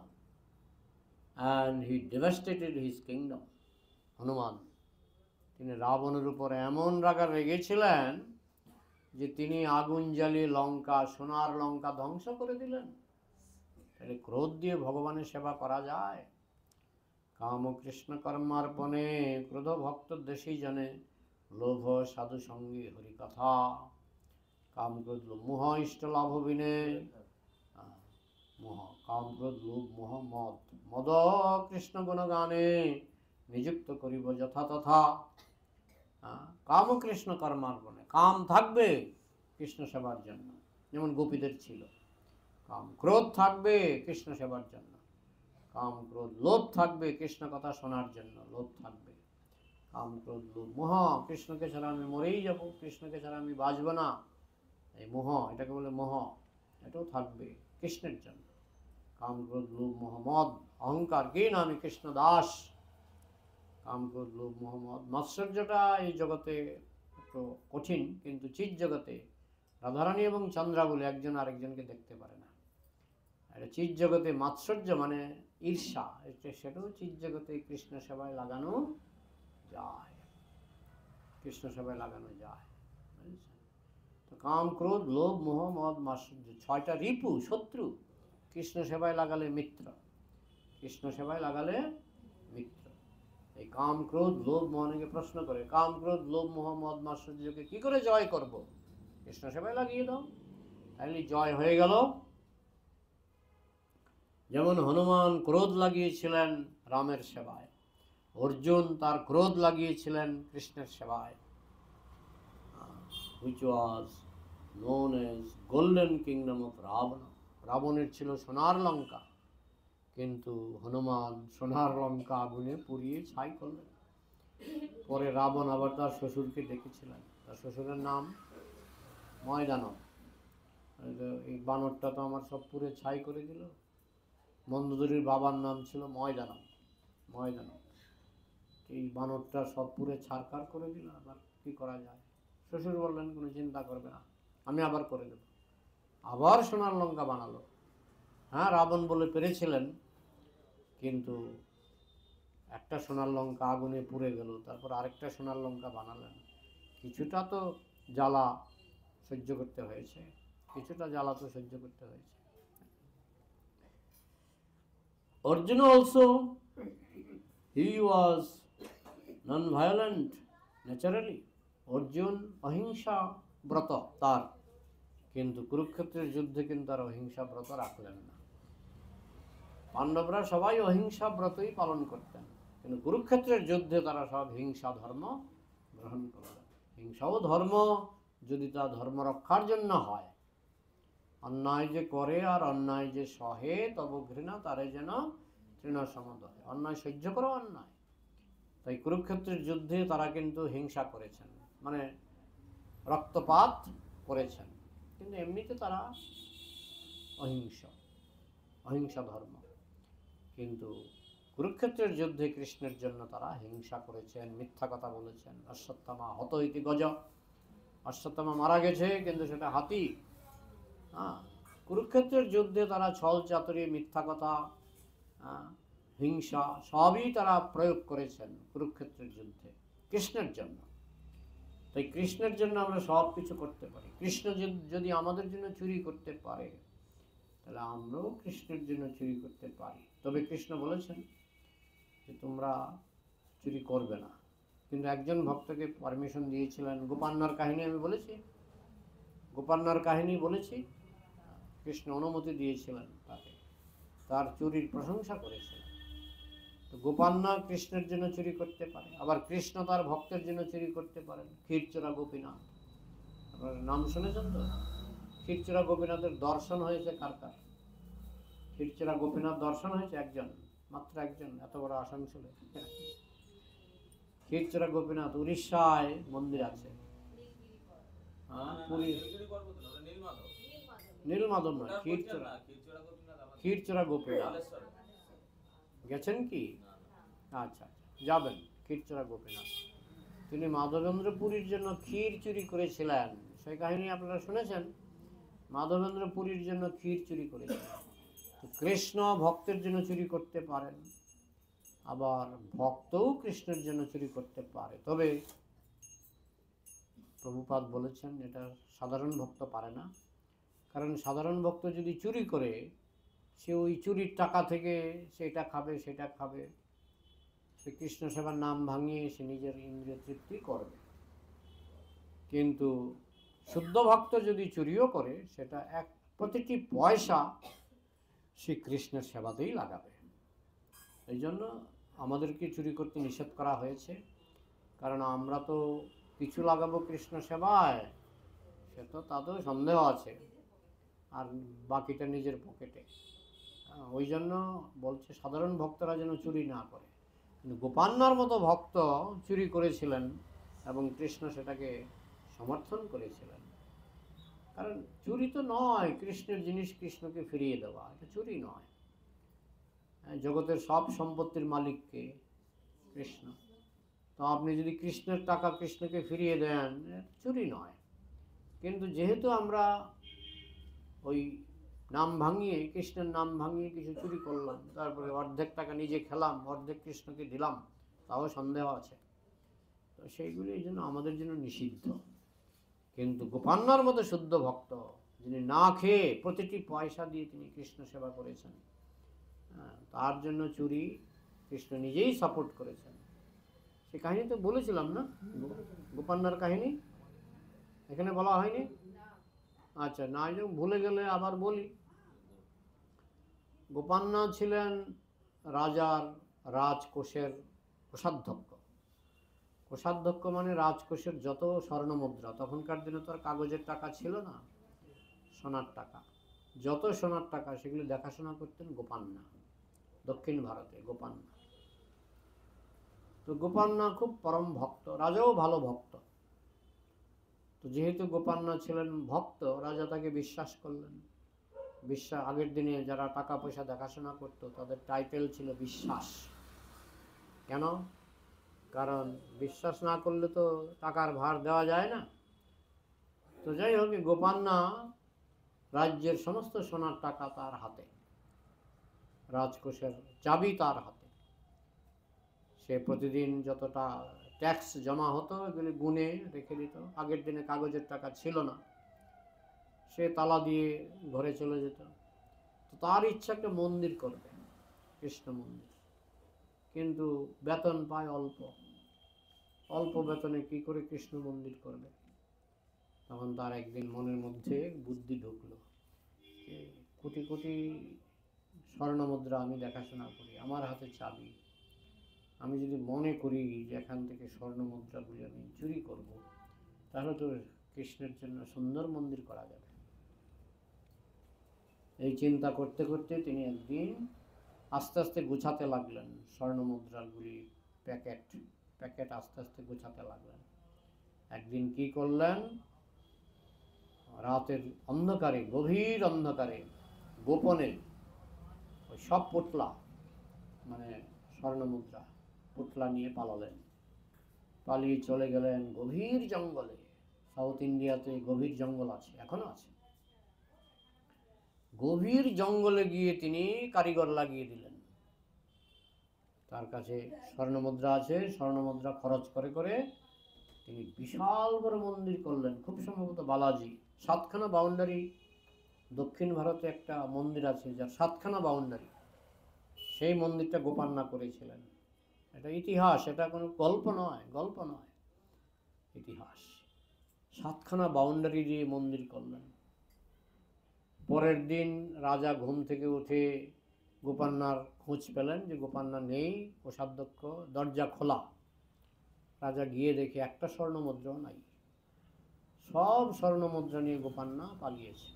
[SPEAKER 1] and he devastated his kingdom. Hanuman তিনি রাবণের উপর এমন রাগা রেগেছিলেন যে তিনি আগুন জ্বালিয়ে লঙ্কা, সোনার লঙ্কা ধ্বংস করে দিলেন। তাহলে ক্রোধ দিয়ে ভগবানের সেবা করা যায়? কাম কৃষ্ণ কর্মার্পণে ক্রোধ ভক্ত দেশেই জানে, লোভ সাধু সঙ্গী হরিকথা। কাম ক্রোধ লোভ মোহ ইষ্ট লাভ বিনে, মোহ কাম ক্রোধ লোভ মোহ মদ, মদ কৃষ্ণ গুণগানে নিযুক্ত করিব যথা তথা। কাম কৃষ্ণ কর্মার্পণে, কাম থাকবে কৃষ্ণ সেবার জন্য, যেমন গোপীদের ছিল। কাম ক্রোধ থাকবে কৃষ্ণ সেবার জন্য, কাম ক্রোধ লোভ থাকবে কৃষ্ণ কথা শোনার জন্য, লোভ থাকবে। কাম ক্রোধ লোভ মোহ, কৃষ্ণকে ছাড়া আমি মরেই যাব, কৃষ্ণকে ছাড়া আমি বাঁচব না, এই মোহ, এটাকে বলে মোহ, এটাও থাকবে কৃষ্ণের জন্য। কাম ক্রোধ লোভ মোহ মদ, অহংকার, কি না আমি কৃষ্ণ দাস। কাম ক্রোধ লোভ মোহ মদ, মাৎসর্যটা এই জগতে একটু কঠিন, কিন্তু চিৎ জগতে রাধারানী এবং চন্দ্রা বলে একজন আরেকজনকে দেখতে পারে না। এটা চিৎ জগতে মাৎসর্য মানে ঈর্ষা, সেটাও চিৎ জগতে কৃষ্ণ সেবায় লাগানো যায়, কৃষ্ণ সেবায় লাগানো যায়। তো কাম ক্রোধ লোভ মোহ মদ মাৎসর্য, ছয়টা রিপু, শত্রু। কৃষ্ণ সেবায় লাগালে মিত্র, কৃষ্ণ সেবায় লাগালে মিত্র। এই কাম ক্রোধ লোভ মোহ, অনেকে প্রশ্ন করে কাম ক্রোধ লোভ মোহ মদ মাৎসর্যকে কি করে জয় করব? কৃষ্ণ সেবায় লাগিয়ে দাও, তাহলে জয় হয়ে গেল। যেমন হনুমান ক্রোধ লাগিয়েছিলেন রামের সেবায়, অর্জুন তার ক্রোধ লাগিয়েছিলেন কৃষ্ণের সেবায়, which was known as golden kingdom of Ravana. রাবণের ছিল সোনার লঙ্কা, কিন্তু হনুমান সোনার লঙ্কা আগুনে পুড়িয়ে ছাই করলেন। পরে রাবণ আবার তার শ্বশুরকে ডেকেছিলেন, তার শ্বশুরের নাম ময়দানব। এই বানরটা তো আমার সব পুড়ে ছাই করে দিল। মন্দোদরীর বাবার নাম ছিল ময়দানব, ময়দানব। এই বানরটা সব পুড়ে ছারখার করে দিল, আবার কি করা যায়? শ্বশুর বললেন কোনো চিন্তা করবে না, আমি আবার করে দেব। আবার সোনার লঙ্কা বানালো। হ্যাঁ, রাবণ বলে পেরেছিলেন, কিন্তু একটা সোনার লঙ্কা আগুনে পুড়ে গেল, তারপর আরেকটা সোনার লঙ্কা বানালেন। কিছুটা তো জ্বালা সহ্য করতে হয়েছে, কিছুটা জ্বালা তো সহ্য করতে হয়েছে। Arjuna also, he was non-violent naturally. Arjun অহিংসা ব্রত তার, কিন্তু কুরুক্ষেত্রের যুদ্ধে কিন্তু আর অহিংসা ব্রত রাখলেন না। পাণ্ডবরা সবাই অহিংসা ব্রতই পালন করতেন, কিন্তু কুরুক্ষেত্রের যুদ্ধে তারা সব হিংসা ধর্ম গ্রহণ করলেন। হিংসাও ধর্ম, যদি তা ধর্ম রক্ষার জন্য হয়। অন্যায় যে করে আর অন্যায় যে সহে, তব ঘৃণা তারে যেন তৃণ সমদয়। অন্যায় সহ্য করো, অন্যায়। তাই কুরুক্ষেত্রের যুদ্ধে তারা কিন্তু হিংসা করেছেন, মানে রক্তপাত করেছেন, কিন্তু এমনিতে তারা অহিংসা ধর্ম। কিন্তু কুরুক্ষেত্রের যুদ্ধে কৃষ্ণের জন্য তারা হিংসা করেছেন, মিথ্যা কথা বলেছেন। অশ্বত্থামা হত ইতি গজ, অশ্বত্থামা মারা গেছে, কিন্তু সেটা হাতি। কুরুক্ষেত্রের যুদ্ধে তারা ছল চাতুরি, মিথ্যা কথা, হিংসা সবই তারা প্রয়োগ করেছেন কুরুক্ষেত্রের যুদ্ধে কৃষ্ণের জন্য। তাই কৃষ্ণের জন্য আমরা সব কিছু করতে পারি। কৃষ্ণ যদি আমাদের জন্য চুরি করতে পারে, তাহলে আমরাও কৃষ্ণের জন্য চুরি করতে পারি। তবে কৃষ্ণ বলেছেন যে তোমরা চুরি করবে না, কিন্তু একজন ভক্তকে পারমিশন দিয়েছিলেন। গোপান্নার কাহিনী আমি বলেছি, গোপান্নার কাহিনী বলেছি। কৃষ্ণ অনুমতি দিয়েছিলেন তাকে, তার চুরির প্রশংসা করেছিলেন। তো গোপান্না কৃষ্ণের জন্য চুরি করতে পারে, আবার কৃষ্ণ তার ভক্তের জন্য চুরি করতে পারেন। ক্ষীরচোরা গোপীনাথ, আপনার নাম শুনেছেন তো? ক্ষীরচোরা গোপীনাথের দর্শন হয়েছে কার কার? ক্ষীরচোরা গোপীনাথ দর্শন হয়েছে একজন, মাত্র একজন, এত বড় আসানসোলে। ক্ষীরচোরা গোপীনাথ উড়িষ্যায় মন্দির আছে। পুরী নীলমাধব নয়, ক্ষীরচোরা গোপীনাথ গেছেন কি? আচ্ছা, যাবেন ক্ষীরচোরা গোপীনাথ। তিনি মাধবেন্দ্র পুরীর জন্য ক্ষীর চুরি করেছিলেন, সেই কাহিনী আপনারা শুনেছেন। মাধবেন্দ্র পুরীর জন্য ক্ষীর চুরি করেছিলেন। কৃষ্ণ ভক্তের জন্য চুরি করতে পারেন, আবার ভক্তও কৃষ্ণের জন্য চুরি করতে পারে। তবে প্রভুপাদ বলেছেন এটা সাধারণ ভক্ত পারে না, কারণ সাধারণ ভক্ত যদি চুরি করে, সে ওই চুরির টাকা থেকে সেটা খাবে, সেটা খাবে, সে কৃষ্ণ সেবার নাম ভাঙিয়ে সে নিজের ইন্দ্রিয় তৃপ্তি করবে। কিন্তু শুদ্ধ ভক্ত যদি চুরিও করে, সেটা প্রতিটি পয়সা সে কৃষ্ণের সেবাতেই লাগাবে। এই জন্য আমাদেরকে চুরি করতে নিষেধ করা হয়েছে, কারণ আমরা তো কিছু লাগাবো কৃষ্ণ সেবায়, সে তো তাতেও সন্দেহ আছে, আর বাকিটা নিজের পকেটে। ওই জন্য বলছে সাধারণ ভক্তরা যেন চুরি না করে। কিন্তু গোপান্নার মতো ভক্ত চুরি করেছিলেন এবং কৃষ্ণ সেটাকে সমর্থন করেছিলেন। কারণ চুরি তো নয়, কৃষ্ণের জিনিস কৃষ্ণকে ফিরিয়ে দেওয়া, এটা চুরি নয়। জগতের সব সম্পত্তির মালিককে কৃষ্ণ, তো আপনি যদি কৃষ্ণের টাকা কৃষ্ণকে ফিরিয়ে দেন, চুরি নয়। কিন্তু যেহেতু আমরা ওই নাম ভাঙিয়ে, কৃষ্ণের নাম ভাঙিয়ে কিছু চুরি করলাম, তারপরে অর্ধেক টাকা নিজে খেলাম, অর্ধেক কৃষ্ণকে দিলাম, তাও সন্দেহ আছে। তো সেইগুলি এই জন্য আমাদের জন্য নিষিদ্ধ। কিন্তু গোপান্নার মতো শুদ্ধ ভক্ত, যিনি না খেয়ে প্রতিটি পয়সা দিয়ে তিনি কৃষ্ণ সেবা করেছেন, তার জন্য চুরি কৃষ্ণ নিজেই সাপোর্ট করেছেন। সে কাহিনী তো বলেছিলাম না, গোপান্নার কাহিনী এখানে বলা হয়নি? আচ্ছা, না যখন ভুলে গেলে আবার বলি। গোপান্না ছিলেন রাজার রাজকোষের কোষাধ্যক্ষ। কোষাধ্যক্ষ মানে রাজকোষের যত স্বর্ণমুদ্রা, তখনকার দিনে তো আর কাগজের টাকা ছিল না, সোনার টাকা, যত সোনার টাকা সেগুলি দেখাশোনা করতেন গোপান্না, দক্ষিণ ভারতে গোপান্না। তো গোপান্না খুব পরম ভক্ত, রাজাও ভালো ভক্ত। তো যেহেতু গোপান্না ছিলেন ভক্ত, রাজা তাকে বিশ্বাস করলেন। আগের দিনে যারা টাকা পয়সা দেখাশোনা করত, তাদের টাইটেল ছিল বিশ্বাস। কেন? কারণ বিশ্বাস না করলে তো টাকার ভার দেওয়া যায় না। তো যাই হোক, গোপান্না রাজ্যের সমস্ত সোনার টাকা তার হাতে, রাজকোষের চাবি তার হাতে। সে প্রতিদিন যতটা ট্যাক্স জমা হতো এগুলি গুনে রেখে দিত। আগের দিনে কাগজের টাকা ছিল না, সে তালা দিয়ে ঘরে চলে যেত। তো তার ইচ্ছা একটা মন্দির করবে, কৃষ্ণ মন্দির, কিন্তু বেতন পায় অল্প, অল্প বেতনে কি করে কৃষ্ণ মন্দির করবে? তখন তার একদিন মনের মধ্যে বুদ্ধি ঢুকলো, কোটি কোটি স্বর্ণমুদ্রা আমি দেখাশোনা করি, আমার হাতে চাবি, আমি যদি মনে করি যে এখান থেকে স্বর্ণমুদ্রাগুলি আমি চুরি করব, তাহলে তো কৃষ্ণের জন্য সুন্দর মন্দির করা যাবে। এই চিন্তা করতে করতে তিনি একদিন আস্তে আস্তে গুছাতে লাগলেন স্বর্ণমুদ্রাগুলি, প্যাকেট প্যাকেট আস্তে আস্তে গুছাতে লাগলেন। একদিন কি করলেন, রাতের অন্ধকারে, গভীর অন্ধকারে, গোপনে ওই সব পুতলা, মানে স্বর্ণমুদ্রা পুতলা নিয়ে পালালেন। পালিয়ে চলে গেলেন গভীর জঙ্গলে। সাউথ ইন্ডিয়াতে গভীর জঙ্গল আছে, এখনো আছে। গভীর জঙ্গলে গিয়ে তিনি কারিগর লাগিয়ে দিলেন। তার কাছে স্বর্ণমুদ্রা আছে, স্বর্ণমুদ্রা খরচ করে করে তিনি বিশাল বড় মন্দির করলেন, খুব সম্ভবত বালাজি। 7খানা বাউন্ডারি, দক্ষিণ ভারতে একটা মন্দির আছে যার 7খানা বাউন্ডারি, সেই মন্দিরটা গোপান্না করেছিলেন। এটা ইতিহাস, এটা কোনো গল্প নয়, গল্প নয়, ইতিহাস। 7খানা বাউন্ডারি দিয়ে মন্দির করলেন। পরের দিন রাজা ঘুম থেকে উঠে গোপান্নার খোঁজ পেলেন যে গোপান্না নেই, কোষাধ্যক্ষ, দরজা খোলা। রাজা গিয়ে দেখে একটা স্বর্ণমুদ্রাও নাই, সব স্বর্ণমুদ্রা নিয়ে গোপান্না পালিয়েছে।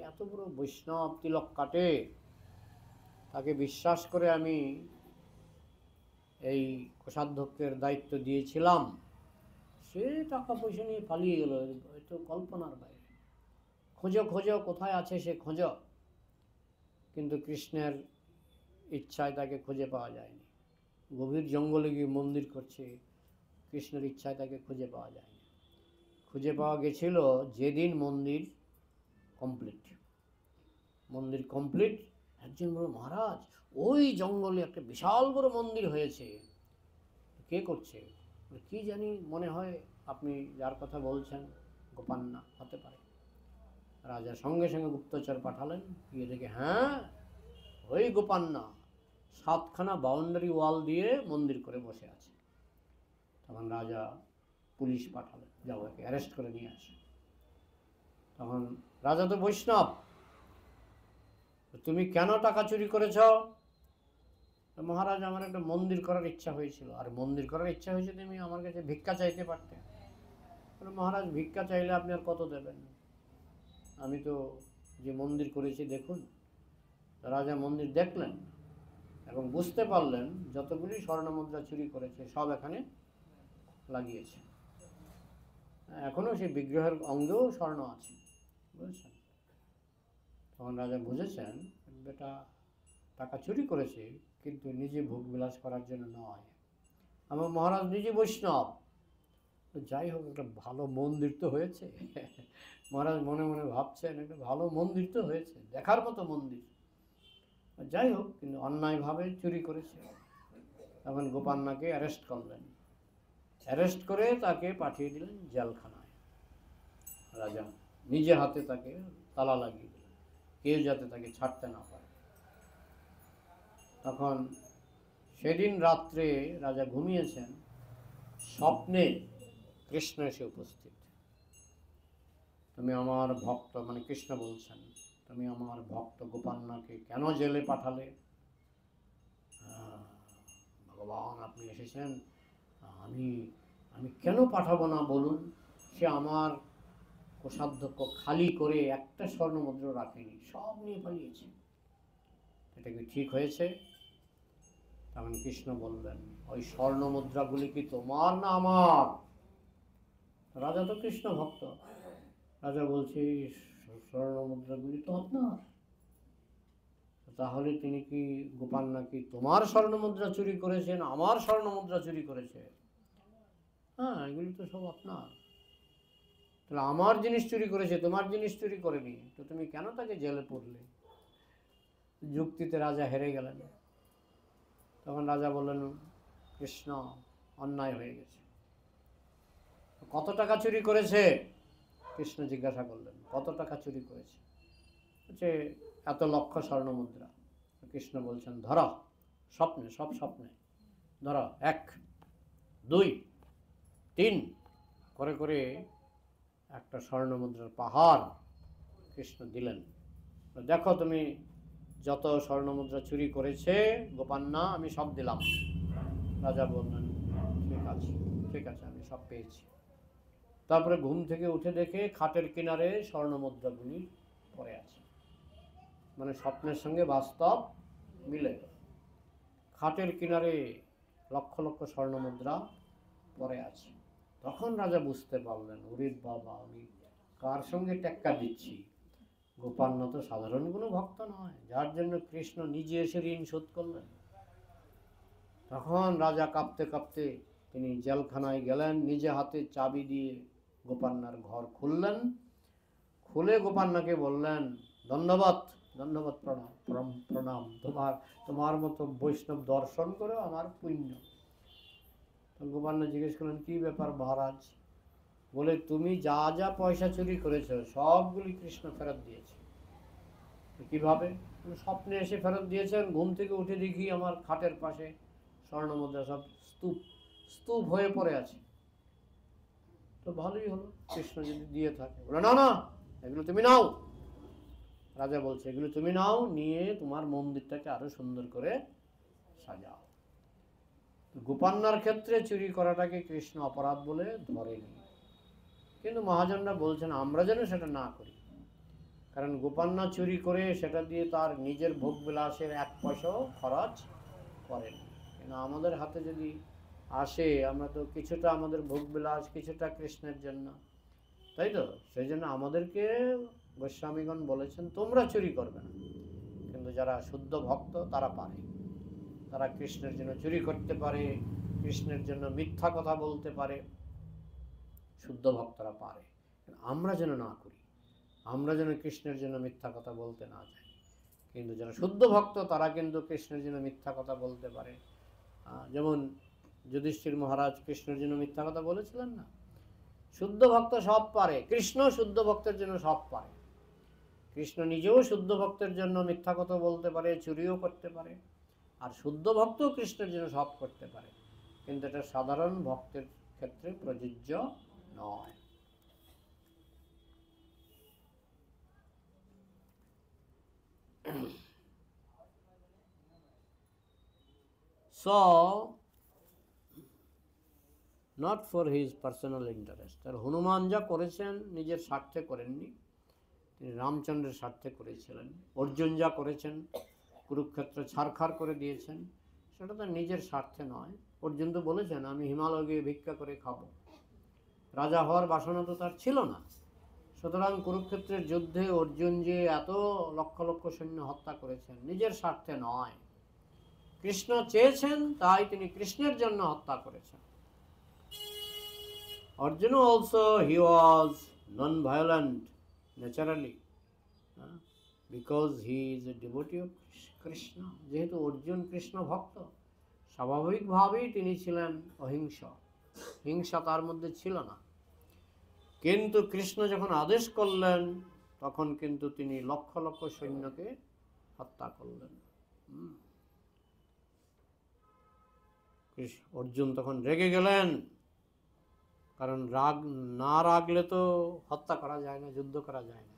[SPEAKER 1] এত বড় বৈষ্ণব, তিলক কাটে, তাকে বিশ্বাস করে আমি এই কোষাধ্যক্ষের দায়িত্ব দিয়েছিলাম, সে টাকা পয়সা নিয়ে পালিয়ে গেল। তো কল্পনার বাইরে। খোঁজো খোঁজো, কোথায় আছে সে খোঁজো, কিন্তু কৃষ্ণের ইচ্ছায় তাকে খুঁজে পাওয়া যায়নি। গভীর জঙ্গলে গিয়ে মন্দির করছে, কৃষ্ণের ইচ্ছায় তাকে খুঁজে পাওয়া যায়নি। খুঁজে পাওয়া গেছিল যেদিন মন্দির কমপ্লিট। মন্দির কমপ্লিট, একজন বলল, মহারাজ ওই জঙ্গলে একটা বিশাল বড় মন্দির হয়েছে। কে করছে? কি জানি, মনে হয় আপনি যার কথা বলছেন গোপান্না হতে পারে। রাজা সঙ্গে সঙ্গে গুপ্তচর পাঠালেন, গিয়ে দেখে হ্যাঁ ওই গোপান্না 7খানা বাউন্ডারি ওয়াল দিয়ে মন্দির করে বসে আছে। তখন রাজা পুলিশ পাঠালেন, যাও একে অ্যারেস্ট করে নিয়ে আসে। তখন রাজা তো বৈষ্ণব, তুমি কেন টাকা চুরি করেছ? মহারাজ আমার একটা মন্দির করার ইচ্ছা হয়েছিল। আর মন্দির করার ইচ্ছা হয়েছে, তুমি আমার কাছে ভিক্ষা চাইতে পারতে। মহারাজ ভিক্ষা চাইলে আপনি আর কত দেবেন? আমি তো যে মন্দির করেছি দেখুন। রাজা মন্দির দেখলেন এবং বুঝতে পারলেন যতগুলি স্বর্ণমুদ্রা চুরি করেছে সব এখানে লাগিয়েছে। এখনো সেই বিগ্রহের অঙ্গেও স্বর্ণ আছে, বুঝেছেন? তখন রাজা বুঝেছেন বেটা টাকা চুরি করেছে, কিন্তু নিজে ভোগ বিলাস করার জন্য নয়। আমার মহারাজ নিজে বৈষ্ণব। যাই হোক, একটা ভালো মন্দির তো হয়েছে। মহারাজ মনে মনে ভাবছেন একটা ভালো মন্দির তো হয়েছে, দেখার মতো মন্দির। যাই হোক, কিন্তু অন্যায়ভাবে চুরি করেছে। তখন গোপান্নাকে অ্যারেস্ট করলেন। অ্যারেস্ট করে তাকে পাঠিয়ে দিলেন জেলখানায়। রাজা নিজে হাতে তাকে তালা লাগিয়ে দিলেন, কেউ যাতে তাকে ছাড়তে না পারে। তখন সেদিন রাত্রে রাজা ঘুমিয়েছেন, স্বপ্নে কৃষ্ণ এসে উপস্থিত। তুমি আমার ভক্ত, মানে কৃষ্ণ বলছেন, তুমি আমার ভক্ত গোপান্নাকে কেন জেলে পাঠালে? ভগবান আপনি এসেছেন, আমি আমি কেন পাঠাবো না বলুন? সে আমার কোষাধ্যক্ষ খালি করে একটা স্বর্ণমুদ্রা রাখেনি, সব নিয়ে পালিয়েছে। এটা কি ঠিক হয়েছে? তখন কৃষ্ণ বললেন, ওই স্বর্ণমুদ্রাগুলি কি তোমার না আমার? রাজা তো কৃষ্ণ ভক্ত। রাজা বলছে স্বর্ণমুদ্রাগুলি তো আপনার। তাহলে তিনি কি গোপান্না কি তোমার স্বর্ণমুদ্রা চুরি করেছেন, আমার স্বর্ণমুদ্রা চুরি করেছে? হ্যাঁ, এগুলি তো সব আপনার। তাহলে আমার জিনিস চুরি করেছে, তোমার জিনিস চুরি করেনি, তো তুমি কেন তাকে জেলে পড়লে? যুক্তিতে রাজা হেরে গেলেন। তখন রাজা বললেন, কৃষ্ণ অন্যায় হয়ে গেছে। কত টাকা চুরি করেছে? কৃষ্ণ জিজ্ঞাসা করলেন, কত টাকা চুরি করেছে? বলছে এত লক্ষ স্বর্ণমুদ্রা। কৃষ্ণ বলছেন, ধরো, স্বপ্নে, সব স্বপ্নে ধরো, 1 2 3 করে করে একটা স্বর্ণমুদ্রার পাহাড় কৃষ্ণ দিলেন। দেখো তুমি যত স্বর্ণমুদ্রা চুরি করেছে গোপান্না, আমি সব দিলাম। রাজা বললেন, ঠিক আছে ঠিক আছে, আমি সব পেয়েছি। তারপরে ঘুম থেকে উঠে দেখে খাটের কিনারে স্বর্ণমুদ্রাগুলি পড়ে আছে। মানে স্বপ্নের সঙ্গে বাস্তব মিলে। খাটের কিনারে লক্ষ লক্ষ স্বর্ণমুদ্রা পড়ে আছে। তখন রাজা বুঝতে পারলেন, ওরে বাবা, আমি কার সঙ্গে টেক্কা দিচ্ছি? গোপান্না তো সাধারণ কোনো ভক্ত নয়, যার জন্য কৃষ্ণ নিজে এসে ঋণ শোধ করলেন। তখন রাজা কাঁপতে কাঁপতে তিনি জেলখানায় গেলেন, নিজে হাতে চাবি দিয়ে গোপান্নার ঘর খুললেন। খুলে গোপান্নাকে বললেন, ধন্যবাদ ধন্যবাদ, প্রণাম প্রণাম, তোমার মতো বৈষ্ণব দর্শন করে আমার পুণ্য। গোপান্না জিজ্ঞেস করলেন, কি ব্যাপার মহারাজ? বলে, তুমি যা যা পয়সা চুরি করেছ সবগুলি কৃষ্ণ ফেরত দিয়েছে। কিভাবে? স্বপ্নে এসে ফেরত দিয়েছেন। ঘুম থেকে উঠে দেখি আমার খাটের পাশে স্বর্ণমুদ্রা সব স্তূপ স্তূপ হয়ে পড়ে আছে। তো ভালোই হলো, কৃষ্ণ যদি দিয়ে থাকে। বলে, না না, এগুলো তুমি নাও। রাজা বলছে, এগুলো তুমি নাও, নিয়ে তোমার মন্দিরটাকে আরো সুন্দর করে সাজাও। গোপান্নার ক্ষেত্রে চুরি করাটাকে কৃষ্ণ অপরাধ বলে ধরেনি, কিন্তু মহাজনরা বলছেন আমরা যেন সেটা না করি। কারণ গোপান্না চুরি করে সেটা দিয়ে তার নিজের ভোগ বিলাসের 1 পয়সাও খরচ করেন। কিন্তু আমাদের হাতে যদি আসে, আমরা তো কিছুটা আমাদের ভোগবিলাস, কিছুটা কৃষ্ণের জন্য, তাই তো? সেই জন্য আমাদেরকে গোস্বামীগণ বলেছেন তোমরা চুরি করবে না। কিন্তু যারা শুদ্ধ ভক্ত তারা পারে, তারা কৃষ্ণের জন্য চুরি করতে পারে, কৃষ্ণের জন্য মিথ্যা কথা বলতে পারে, শুদ্ধ ভক্তরা পারে। আমরা যেন না করি, আমরা যেন কৃষ্ণের জন্য মিথ্যা কথা বলতে না যাই। কিন্তু যারা শুদ্ধ ভক্ত তারা কিন্তু কৃষ্ণের জন্য মিথ্যা কথা বলতে পারে। যেমন যুধিষ্ঠির মহারাজ কৃষ্ণের জন্য মিথ্যা কথা বলেছিলেন না? শুদ্ধ ভক্ত সব পারে, কৃষ্ণ শুদ্ধ ভক্তের জন্য সব পারে। কৃষ্ণ নিজেও শুদ্ধ ভক্তের জন্য মিথ্যা কথা বলতে পারে, চুরিও করতে পারে, আর শুদ্ধ ভক্তও কৃষ্ণের জন্য সব করতে পারে। কিন্তু এটা সাধারণ ভক্তের ক্ষেত্রে প্রযোজ্য নয়। So, not for his personal interest. আর হনুমান যা করেছেন নিজের স্বার্থে করেননি, তিনি রামচন্দ্রের স্বার্থে করেছিলেন। অর্জুন যা করেছেন, কুরুক্ষেত্র ছারখার করে দিয়েছেন, সেটা তার নিজের স্বার্থে নয়। অর্জুন তো বলেছেন আমি হিমালয় গিয়ে ভিক্ষা করে খাবো, রাজা হওয়ার বাসনা তো তার ছিল না। সুতরাং কুরুক্ষেত্রের যুদ্ধে অর্জুন যে এত লক্ষ লক্ষ সৈন্য হত্যা করেছেন, নিজের স্বার্থে নয়, কৃষ্ণ চেয়েছেন তাই তিনি কৃষ্ণের জন্য হত্যা করেছেন। Arjuna also, he was non-violent naturally, because he is a devotee of Krishna. যেহেতু অর্জুন কৃষ্ণ ভক্ত, স্বাভাবিকভাবেই তিনি ছিলেন অহিংস, হিংসা তার মধ্যে ছিল না। কিন্তু কৃষ্ণ যখন আদেশ করলেন তখন কিন্তু তিনি লক্ষ লক্ষ সৈন্যকে হত্যা করলেন। অর্জুন তখন রেগে গেলেন, কারণ রাগ না রাগলে তো হত্যা করা যায় না, যুদ্ধ করা যায় না।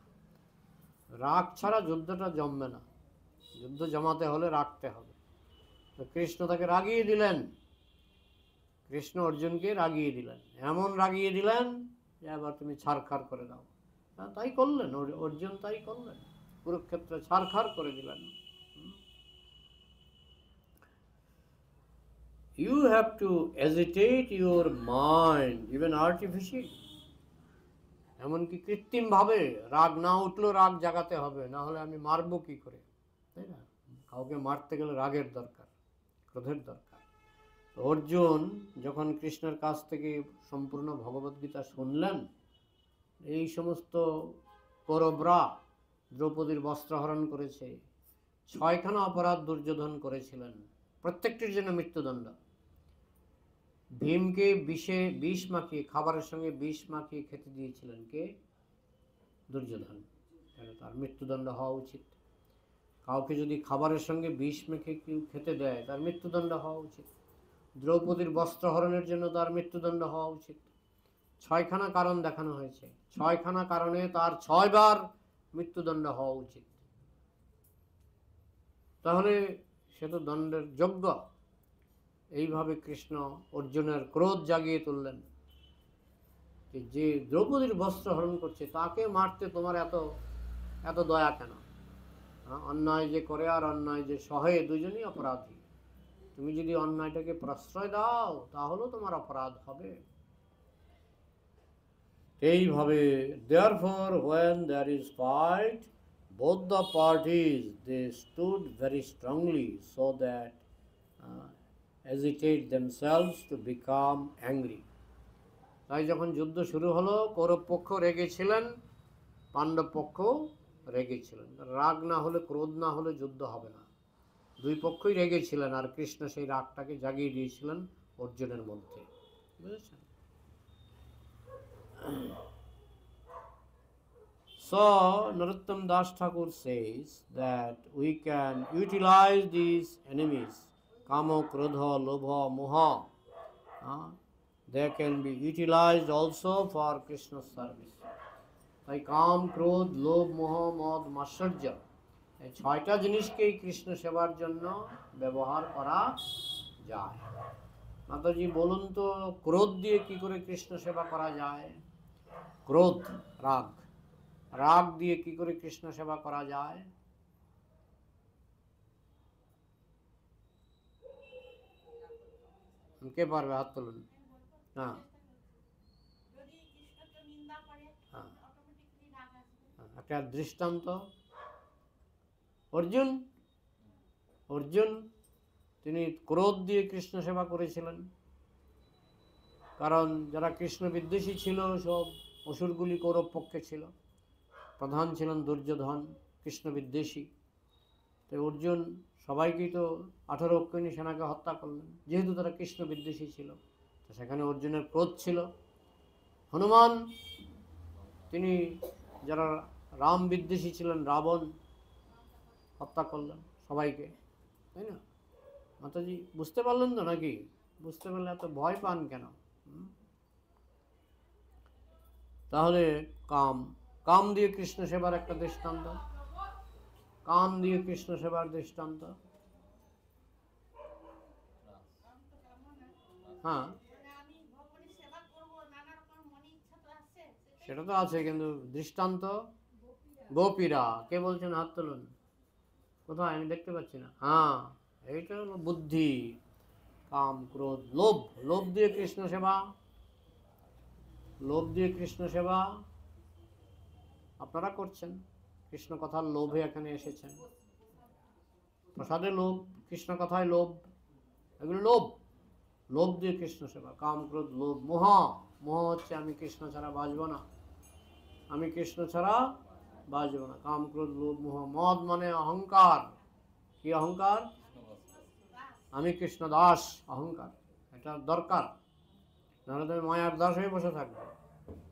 [SPEAKER 1] রাগ ছাড়া যুদ্ধটা জমবে না, যুদ্ধ জমাতে হলে রাগতে হবে। তো কৃষ্ণ তাকে রাগিয়ে দিলেন, কৃষ্ণ অর্জুনকে রাগিয়ে দিলেন, এমন রাগিয়ে দিলেন যে এবার তুমি ছারখার করে দাও। তাই করলেন, অর্জুন তাই করলেন, কুরুক্ষেত্রে ছারখার করে দিলেন। You have to agitate your mind, even artificially. এমনকি কৃত্রিম ভাবে রাগ না উঠলেও রাগ জাগাতে হবে, না হলে আমি মারবো কি করে, তাই না? কাউকে মারতে গেলে রাগের দরকার, ক্রোধের দরকার। অর্জুন যখন কৃষ্ণের কাছ থেকে সম্পূর্ণ ভগবদ্গীতা শুনলেন, এই সমস্ত কৌরবরা দ্রৌপদীর বস্ত্রহরণ করেছে, 6খানা অপরাধ দুর্যোধন করেছিলেন, প্রত্যেকটির জন্য মৃত্যুদণ্ড। ভীমকে বিষ মাখিয়ে, খাবারের সঙ্গে বিষ মাখিয়ে খেতে দিয়েছিলেন কে? দুর্যোধন। তার মৃত্যুদণ্ড হওয়া উচিত। কাউকে যদি খাবারের সঙ্গে বিষ মেখে কেউ খেতে দেয় তার মৃত্যুদণ্ড হওয়া উচিত। দ্রৌপদীর বস্ত্রহরণের জন্য তার মৃত্যুদণ্ড হওয়া উচিত। 6খানা কারণ দেখানো হয়েছে, 6খানা কারণে তার 6 বার মৃত্যুদণ্ড হওয়া উচিত। তাহলে সে তো দণ্ডের যোগ্য। এইভাবে কৃষ্ণ অর্জুনের ক্রোধ জাগিয়ে তুললেন যে দ্রৌপদীর বস্ত্র হরণ করছে তাকে মারতে তোমার এত দয়া কেন? অন্যায় যে করে আর অন্যায় যে সহে দুজনই অপরাধী। তুমি যদি অন্যায়টাকে প্রশ্রয় দাও তাহলেও তোমার অপরাধ হবে। এইভাবে therefore when there is fight, both the parties they stood very strongly so that agitate themselves to become angry. তাই যখন যুদ্ধ শুরু হলো, কৌরব পক্ষ রেগেছিলেন, পাণ্ডব পক্ষ রেগেছিলেন। রাগ না হলে, ক্রোধ না হলে যুদ্ধ হবে না। দুই পক্ষই রেগেছিলেন, আর কৃষ্ণ সেই রাগটাকে জাগিয়ে দিয়েছিলেন অর্জুনের মধ্যে, বুঝেছেন? So Narottam Das Thakur says that we can utilize these enemies, kamo, krodha, lobha, moha. They can be utilized also for Krishna's service. তাই কাম, ক্রোধ, লোভ, মোহ, মদ, মাৎসর্য, এই 6টা জিনিসকেই কৃষ্ণ সেবার জন্য ব্যবহার করা যায়। মাতাজি বলুন তো, ক্রোধ দিয়ে কি করে কৃষ্ণ সেবা করা যায়? ক্রোধ, রাগ, রাগ দিয়ে কি করে কৃষ্ণ সেবা করা যায়? কে পারবে? হাত তুলুন। হ্যাঁ, হ্যাঁ, একটা দৃষ্টান্ত। অর্জুন, অর্জুন তিনি ক্রোধ দিয়ে কৃষ্ণ সেবা করেছিলেন, কারণ যারা কৃষ্ণ বিদ্বেষী ছিল সব অসুরগুলি কৌরব পক্ষে ছিল, প্রধান ছিলেন দুর্যোধন কৃষ্ণ বিদ্বেষী। তো অর্জুন সবাইকেই তো 18 অক্ষৌহিণী সেনাকে হত্যা করলেন, যেহেতু তারা কৃষ্ণ বিদ্বেষী ছিল। তো সেখানে অর্জুনের ক্রোধ ছিল। হনুমান তিনি যারা রাম বিদ্বেষী ছিলেন, রাবণ হত্যা করলেন সবাইকে, তাই না? মাতাজি বুঝতে পারলেন তো নাকি? বুঝতে পারলে এত ভয় পান কেন? তাহলে কাম, কাম দিয়ে কৃষ্ণ সেবার একটা দৃষ্টান্ত, কাম দিয়ে কৃষ্ণ সেবার দৃষ্টান্ত। হ্যাঁ, সেটা তো আছে, কিন্তু দৃষ্টান্ত গোপীরা। কে বলছেন? হাত তুলুন। কোথায়? আমি দেখতে পাচ্ছি না। হ্যাঁ, এইটা হলো বুদ্ধি। কাম, ক্রোধ, লোভ, লোভ দিয়ে কৃষ্ণ সেবা, লোভ দিয়ে কৃষ্ণ সেবা আপনারা করছেন। কৃষ্ণ কথার লোভে এখানে এসেছেন। প্রসাদে লোভ, কৃষ্ণ কথায় লোভ, এগুলো লোভ। লোভ দিয়ে কৃষ্ণ সেবা, কাম, ক্রোধ, লোভ, মোহ। মোহ হচ্ছে আমি কৃষ্ণ ছাড়া বাঁচব না, আমি কৃষ্ণ ছাড়া বাঁচব না। কাম, ক্রোধ, লোভ, মোহ। মদ মানে অহংকার। কি অহংকার? আমি কৃষ্ণ দাস, অহংকার। এটা দরকার, নাহলে তুমি মায়ার দাস হয়ে বসে থাকবে।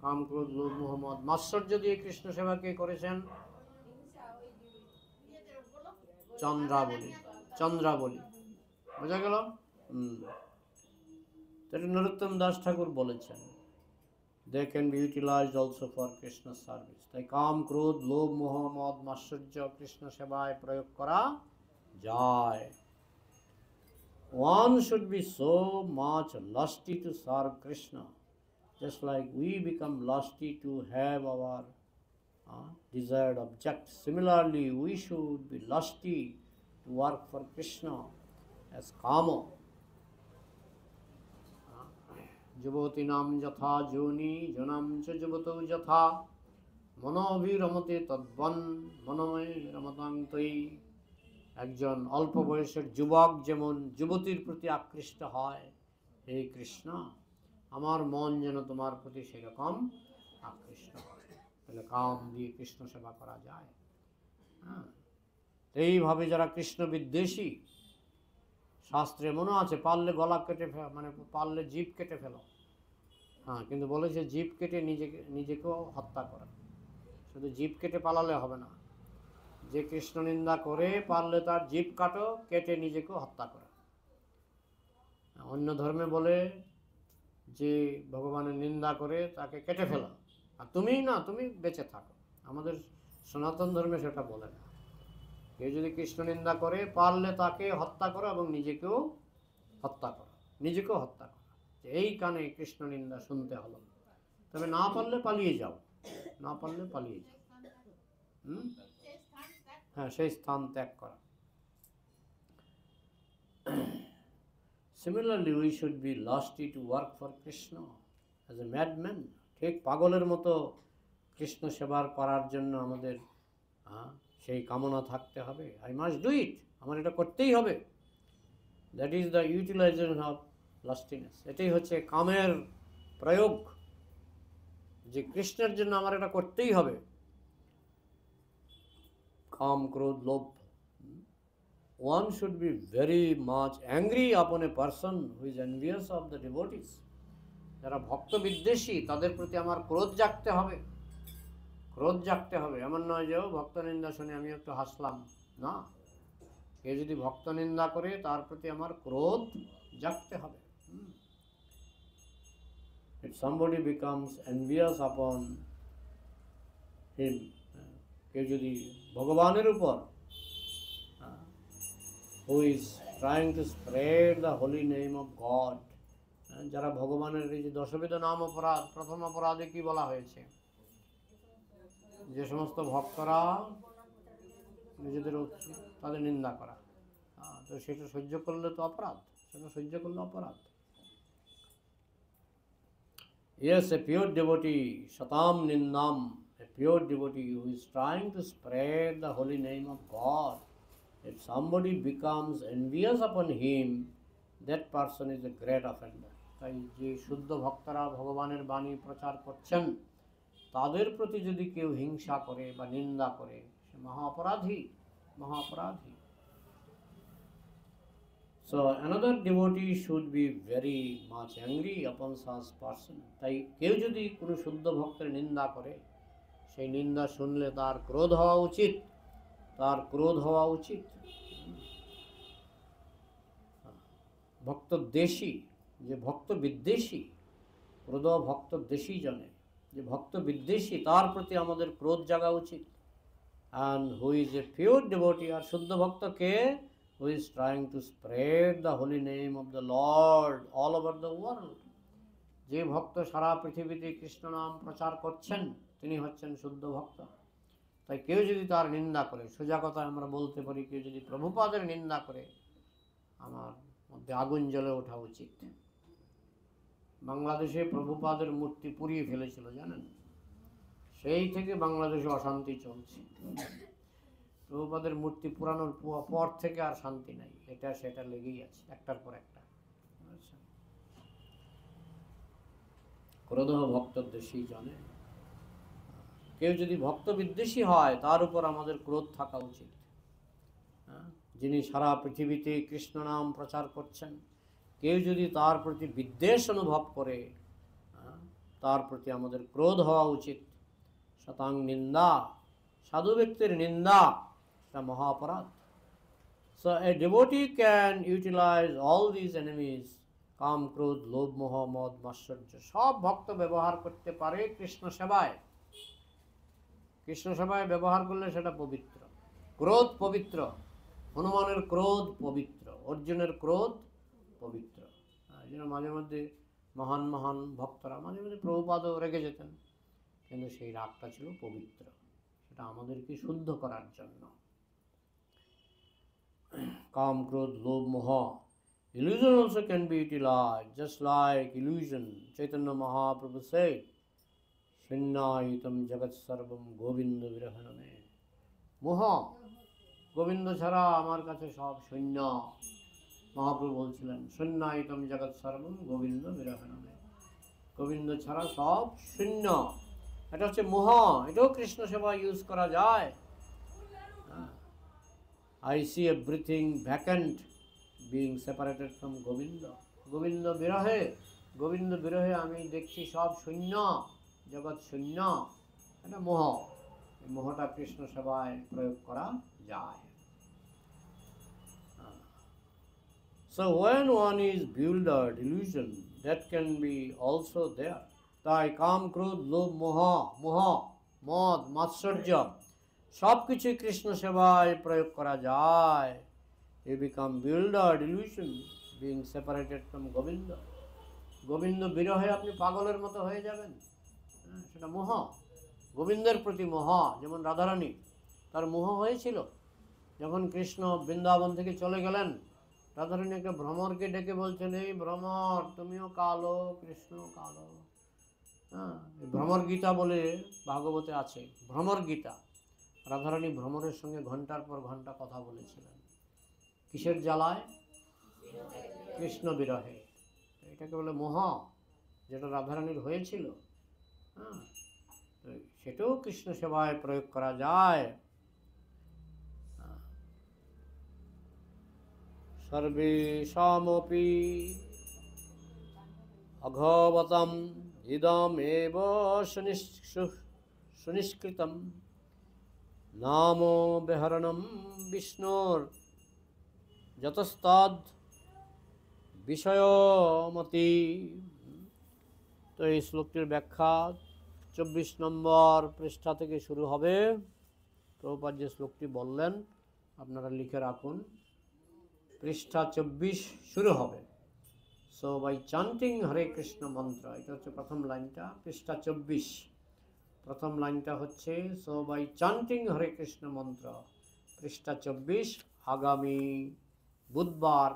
[SPEAKER 1] কাম, ক্রোধ, লোভ, মোহ, মদ। মাৎসর্য দিয়ে কৃষ্ণ সেবা কে করেছেন? চন্দ্রাবলী, চন্দ্রাবলী। বোঝা গেল? এটা নরোত্তম দাস ঠাকুর বলেছেন, they can be utilized also for Krishna service. তাই কাম, ক্রোধ, লোভ, মোহ, মদ, মাৎসর্য কৃষ্ণ সেবায় প্রয়োগ করা যায়। One should be so much lusty to serve Krishna, just like we become lusty to have our desired object. Similarly, we should be lusty to work for Krishna as kama. যুবতীনাম যথা যোনি জনাম চ যুবতৌ যথা মনোভিরমতে তদ্বন মনোময় রমতাং তয়ি। একজন অল্প বয়সের যুবক যেমন যুবতীর প্রতি আকৃষ্ট হয়, হে কৃষ্ণ আমার মন যেন তোমার প্রতি সেরকম আকৃষ্ট হয়। তাহলে কাম দিয়ে কৃষ্ণ সেবা করা যায়। হ্যাঁ, এইভাবে যারা কৃষ্ণ বিদ্বেষী, শাস্ত্রে মনে আছে পারলে গলা কেটে মানে পারলে জিভ কেটে ফেলো। হ্যাঁ, কিন্তু বলেছে জিভ কেটে নিজেকেও হত্যা করা। শুধু জিভ কেটে পালালে হবে না, যে কৃষ্ণ নিন্দা করে পারলে তার জিভ কাটো, কেটে নিজেকেও হত্যা করা। অন্য ধর্মে বলে যে ভগবানের নিন্দা করে তাকে কেটে ফেলো, আর তুমি না, তুমি বেঁচে থাকো। আমাদের সনাতন ধর্মে সেটা বলে না। কেউ যদি কৃষ্ণ নিন্দা করে পারলে তাকে হত্যা করো এবং নিজেকেও হত্যা করো, নিজেকেও হত্যা করো। এই কানে কৃষ্ণ নিন্দা শুনতে হলো, তবে না পারলে পালিয়ে যাও, না পারলে পালিয়ে যাও। হ্যাঁ, সেই স্থান ত্যাগ করা। Similarly, we should be lusty to work for Krishna as a madman. ঠিক পাগলের মতো কৃষ্ণ সেবার করার জন্য আমাদের সেই কামনা থাকতে হবে। I must do it, আমার এটা করতেই হবে। That is the utilization of lustiness. এটাই হচ্ছে কামের প্রয়োগ, যে কৃষ্ণের জন্য আমার এটা করতেই হবে। কাম, ক্রোধ, লোভ। One should be very much angry upon a person who is envious of the devotees. যারা ভক্ত বিদ্বেষী তাদের প্রতি আমার ক্রোধ জাগতে হবে, ক্রোধ জাগতে হবে। এমন নয় যে ভক্ত নিন্দা শুনে আমি একটু হাসলাম, না। কেউ যদি ভক্ত নিন্দা করে তার প্রতি আমার ক্রোধ জাগতে হবে। If somebody becomes envious upon him, কেউ যদি ভগবানের উপর, who is trying to spread the holy name of God, যারা ভগবানের এই যে দশবিধ নাম অপরাধ, প্রথম অপরাধে কি বলা হয়েছে? যে সমস্ত ভক্তরা নিজেদের তাদের নিন্দা করা। তো সেটা সহ্য করলে তো অপরাধ, সেটা সহ্য করলে অপরাধ। Yes, a pure devotee, Shatam Nindam, a pure devotee who is trying to spread the holy name of God. If somebody becomes envious upon him, that person is a great offender. তাই যে শুদ্ধ ভক্তরা ভগবানের বাণী প্রচার করছেন তাদের প্রতি যদি কেউ হিংসা করে বা নিন্দা করে সে মহা অপরাধী, মহা অপরাধী। So another devotee should be very much angry upon such person. তাই কেউ যদি কোনো শুদ্ধ ভক্তের নিন্দা করে সেই নিন্দা শুনলে তার ক্রোধ হওয়া উচিত, তার ক্রোধ হওয়া উচিত। ভক্ত দেশী, যে ভক্ত বিদ্বেষী, ক্রোধ ভক্ত দেশী জনে, যে ভক্ত বিদ্বেষী তার প্রতি আমাদের ক্রোধ জাগা উচিত। And who is a pure devotee, আর শুদ্ধ ভক্ত কে? Who is trying to spread the holy name of the Lord all over the world. যে ভক্ত সারা পৃথিবীতে কৃষ্ণ নাম প্রচার করছেন তিনি হচ্ছেন শুদ্ধ ভক্ত। তাই কেউ যদি তার নিন্দা করে, সোজা কথা আমরা বলতে পারি কেউ যদি প্রভুপাদের নিন্দা করে আমার মধ্যে আগুন জ্বলে ওঠা উচিত। বাংলাদেশে প্রভুপাদের মূর্তি পুড়িয়ে ফেলেছিল জানেন, সেই থেকে বাংলাদেশে অশান্তি চলছে। প্রভুপাদের মূর্তি পুরানোর পর থেকে আর শান্তি নাই, এটা সেটা লেগেই আছে একটার পর একটা। ক্রোধ ভক্ত দেশী জনে, কেউ যদি ভক্ত বিদ্বেষী হয় তার উপর আমাদের ক্রোধ থাকা উচিত। যিনি সারা পৃথিবীতে কৃষ্ণ নাম প্রচার করছেন কেউ যদি তার প্রতি বিদ্বেষ অনুভব করে তার প্রতি আমাদের ক্রোধ হওয়া উচিত। শতাং নিন্দা, সাধু ব্যক্তির নিন্দা এটা মহা অপরাধ। So a devotee can utilize all these enemies, কাম, ক্রোধ, লোভ, মোহ, মদ, মাৎসর্য, সব ভক্ত ব্যবহার করতে পারে কৃষ্ণ সেবায়। কৃষ্ণ সেবায় ব্যবহার করলে সেটা পবিত্র। ক্রোধ পবিত্র, হনুমানের ক্রোধ পবিত্র, অর্জুনের ক্রোধ পবিত্র। মাঝে মধ্যে মহান মহান ভক্তরা মাঝে মধ্যে প্রভুপাদও রেগে যেতেন, কিন্তু সেই রাগটা ছিল পবিত্র, সেটা আমাদেরকে শুদ্ধ করার জন্য। কাম, ক্রোধ, লোভ, মোহ, illusion also can be utilized, just like illusion. Chaitanya Mahaprabhu said, Shunnaitam jagat sarvam govinda virahaname. মোহ, গোবিন্দ ছাড়া আমার কাছে সব শূন্য। মহাপ্রভু বলছিলেন শূন্যায়তম জগৎ সর্বম গোবিন্দ বিরহণমে, গোবিন্দ ছাড়া সব শূন্য। এটা হচ্ছে মোহ, এটাও কৃষ্ণ সেবা ইউজ করা যায়। I see everything vacant being separated from Govinda. Govinda বিরহে, গোবিন্দ বিরহে আমি দেখছি সব শূন্য, জগৎ শূন্য। এটা মোহ, এই মোহটা কৃষ্ণ সেবায় প্রয়োগ করা যায়। So when one is bewildered, illusion, that can be also there. তাই কাম, ক্রোধ, লোভ, মোহ, মদ, মাৎসর্য সব কিছুই কৃষ্ণ সেবায় প্রয়োগ করা যায়। You become bewildered, illusion, being separated from Govinda. Govinda বিরহে আপনি পাগলের মতো হয়ে যাবেন, সেটা মোহ, গোবিন্দের প্রতি মোহ। যেমন রাধারানী, তার মোহ হয়েছিল যখন কৃষ্ণ বৃন্দাবন থেকে চলে গেলেন। রাধারানী একটা ভ্রমরকে ডেকে বলছেন, এই ভ্রমর তুমিও কালো, কৃষ্ণ কালো। ভ্রমর গীতা বলে ভাগবতে আছে, ভ্রমর গীতা। রাধারানী ভ্রমরের সঙ্গে ঘন্টার পর ঘন্টা কথা বলেছিলেন, কিসের জ্বালায়? কৃষ্ণ বিরহে। এটাকে বলে মোহ, যেটা রাধারানীর হয়েছিল। সেটাও কৃষ্ণ সেবায় প্রয়োগ করা যায়। সর্বেষামপি অঘবতম ইদমেব সুনিষ্কৃতম নাম বিহরণম বিষ্ণুর যতস্তদ বিষয়মতি। তো এই শ্লোকটির ব্যাখ্যা 24 নম্বর পৃষ্ঠা থেকে শুরু হবে। প্রভুপাদ যে শ্লোকটি বললেন আপনারা লিখে রাখুন, পৃষ্ঠা 24 শুরু হবে। সো বাই চান্টিং হরে কৃষ্ণ মন্ত্র, এটা হচ্ছে প্রথম লাইনটা, পৃষ্ঠা 24 প্রথম লাইনটা হচ্ছে সো বাই চান্টিং হরে কৃষ্ণ মন্ত্র, পৃষ্ঠা 24। আগামী বুধবার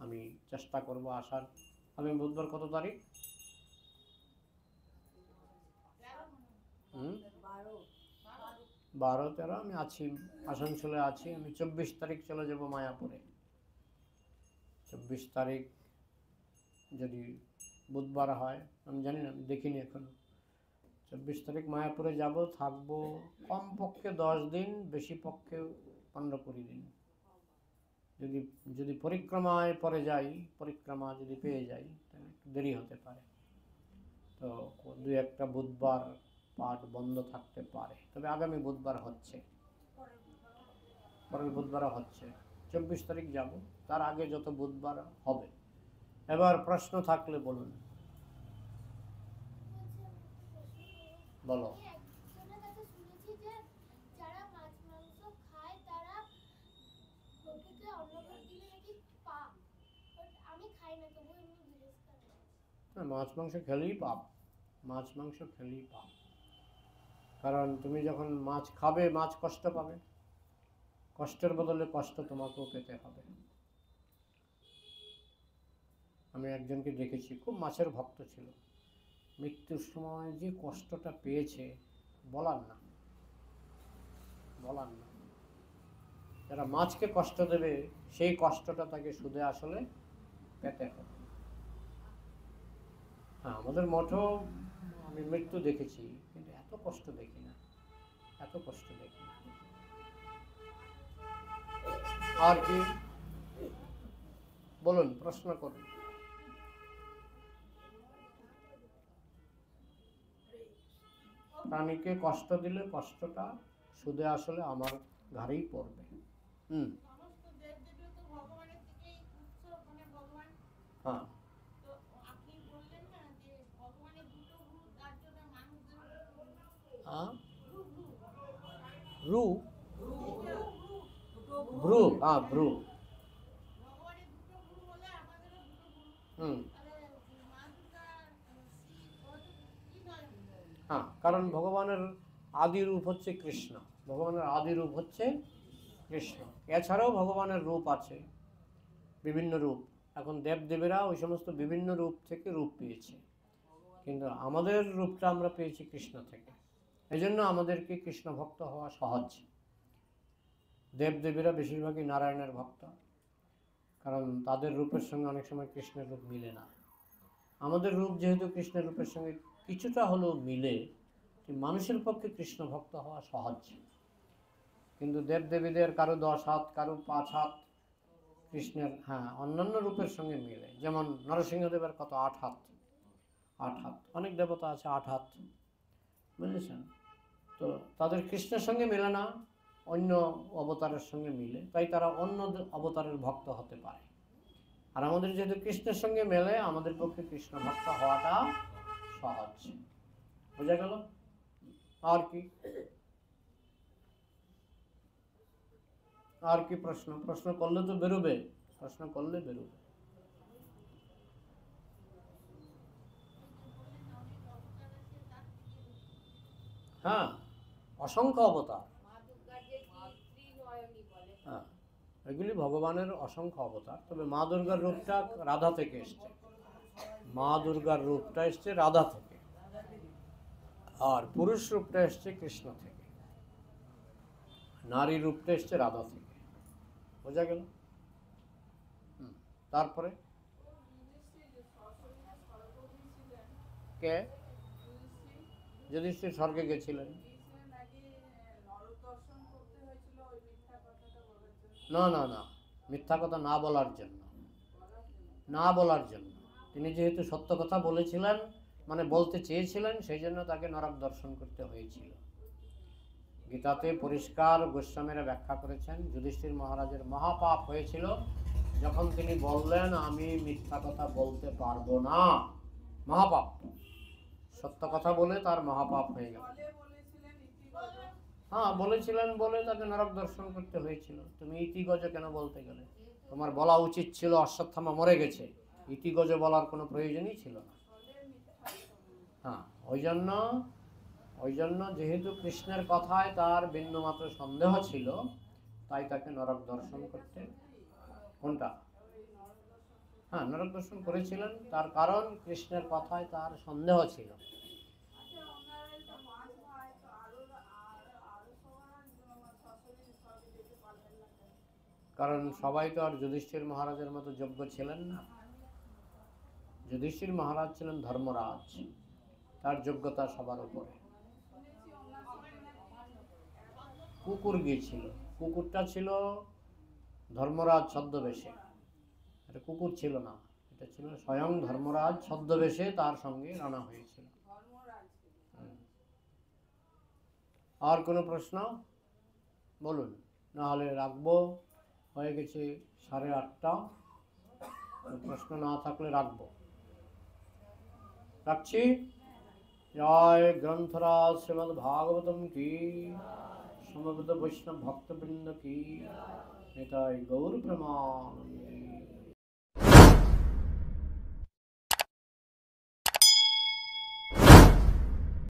[SPEAKER 1] আমি চেষ্টা করব আসার, আমি বুধবার কত তারিখ? 12-13 আমি আছি, আসানসোলে আছি। আমি 24 তারিখ চলে যাব মায়াপুরে। 24 তারিখ যদি বুধবার হয়, আমি জানি না, আমি দেখিনি এখনো। 24 তারিখ মায়াপুরে যাব, থাকবো কমপক্ষে 10 দিন, বেশি পক্ষে 15-20 দিন। যদি যদি পরিক্রমায় পরে যাই, পরিক্রমা যদি পেয়ে যাই, তাহলে একটু দেরি হতে পারে। তো 2-1টা বুধবার পাঠ বন্ধ থাকতে পারে, তবে আগামী বুধবার হচ্ছে, পরের বুধবারও হচ্ছে। 24 তারিখ যাব, তার আগে যত বুধবার হবে। এবার প্রশ্ন থাকলে বলুন। বলো। মাছ মাংস খেলেই পাপ, মাছ মাংস খেলেই পাপ। কারণ তুমি যখন মাছ খাবে, মাছ কষ্ট পাবে, কষ্টের বদলে কষ্ট তোমাকেও পেতে হবে। আমি একজনকে দেখেছি, খুব মাছের ভক্ত ছিল, মৃত্যুর সময় যে কষ্টটা পেয়েছে বলার না, বলার না। যারা মাছকে কষ্ট দেবে, সেই কষ্টটা তাকে সুদে আসলে পেতে হবে। হ্যাঁ, আমাদের মঠেও আমি মৃত্যু দেখেছি, কিন্তু এত কষ্ট দেখি না, এত কষ্ট দেখি না। আর কি বলুন, প্রশ্ন করুন। প্রাণীকে কষ্ট দিলে কষ্টটা সুদে আসলে আমার ঘাড়েই পড়বে। হ্যাঁ, ব্রু ব্রু হ্যাঁ ব্রু। হ্যাঁ, কারণ ভগবানের আদি রূপ হচ্ছে কৃষ্ণ, ভগবানের আদি রূপ হচ্ছে কৃষ্ণ। এছাড়াও ভগবানের রূপ আছে, বিভিন্ন রূপ। এখন দেবদেবীরা ওই সমস্ত বিভিন্ন রূপ থেকে রূপ পেয়েছে, কিন্তু আমাদের রূপটা আমরা পেয়েছি কৃষ্ণ থেকে। এই জন্য আমাদেরকে কৃষ্ণ ভক্ত হওয়া সহজ। দেবদেবীরা বেশিরভাগই নারায়ণের ভক্ত, কারণ তাদের রূপের সঙ্গে অনেক সময় কৃষ্ণের রূপ মিলে না। আমাদের রূপ যেহেতু কৃষ্ণের রূপের সঙ্গে কিছুটা হলেও মিলে, মানুষের পক্ষে কৃষ্ণ ভক্ত হওয়া সহজ। কিন্তু দেবদেবীদের কারো 10 হাত, কারো 5 হাত কৃষ্ণের, হ্যাঁ, অন্যান্য রূপের সঙ্গে মিলে। যেমন নরসিংহদেবের কত 8 হাত, 8 হাত। অনেক দেবতা আছে 8 হাত, বুঝেছেন? তো তাদের কৃষ্ণের সঙ্গে মেলে না, অন্য অবতারের সঙ্গে মিলে, তাই তারা অন্য অবতারের ভক্ত হতে পারে। আর আমাদের যেহেতু কৃষ্ণের সঙ্গে মেলে, আমাদের পক্ষে কৃষ্ণ ভক্ত হওয়াটা সহজ। বোঝা গেল? আর কি, আর কি প্রশ্ন? প্রশ্ন করলে তো বেরোবে, প্রশ্ন করলে বেরোবে। হ্যাঁ, অসংখ্য অবতার। হ্যাঁ, এগুলি ভগবানের অসংখ্য অবতার। তবে মা দুর্গার রূপটা রাধা থেকে এসছে, মা দুর্গার রূপটা এসছে রাধা থেকে, আর পুরুষ রূপটা এসছে কৃষ্ণ থেকে, নারী রূপটা এসছে রাধা থেকে। বোঝা গেল? তারপরে কে? যুধিষ্ঠির স্বর্গে গেছিলেন। না না না, মিথ্যা কথা না বলার জন্য, না বলার জন্য। তিনি যেহেতু সত্য কথা বলেছিলেন, মানে বলতে চেয়েছিলেন, সেই জন্য তাকে নরক দর্শন করতে হয়েছিল। গীতাতে পরিষ্কার গোস্বামীরা ব্যাখ্যা করেছেন, যুধিষ্ঠির মহারাজের মহাপাপ হয়েছিল যখন তিনি বললেন আমি মিথ্যা কথা বলতে পারবো না। মহাপাপ, সত্য কথা বলে তার মহাপাপ হয়ে গেল। হ্যাঁ, বলেছিলেন বলে তাকে নরক দর্শন করতে হয়েছিল। তুমি ইতিগজ কেন বলতে গেলে? তোমার বলা উচিত ছিল অশ্বত্থামা মরে গেছে, ইতিগজ বলার কোনো প্রয়োজনই ছিল না। হ্যাঁ, ওই জন্য যেহেতু কৃষ্ণের কথায় তার বিন্দুমাত্র সন্দেহ ছিল, তাই তাকে নরক দর্শন করতে। কোনটা? হ্যাঁ, নরক দর্শন করেছিলেন, তার কারণ কৃষ্ণের কথায় তার সন্দেহ ছিল। কারণ সবাই তো আর যুধিষ্ঠির মহারাজের মতো যোগ্য ছিলেন না। যুধিষ্ঠির মহারাজ ছিলেন ধর্মরাজ, তার যোগ্যতা সবার উপরে। কুকুর গিয়েছিল, কুকুরটা ছিল ধর্মরাজ ছদ্মবেশে, এটা কুকুর ছিল না, এটা ছিল স্বয়ং ধর্মরাজ ছদ্মবেশে তার সঙ্গে রানা হয়েছিল। আর কোনো প্রশ্ন বলুন, না হলে রাখবো, হয়ে গেছে 8:30। প্রশ্ন না থাকলে রাখবো, রাখছি। জয় গ্রন্থরাজ শ্রীমদ্ ভাগবতম কি, সমবেত বৈষ্ণব ভক্তবৃন্দ কি, নিতাই গৌর প্রেমানন্দে।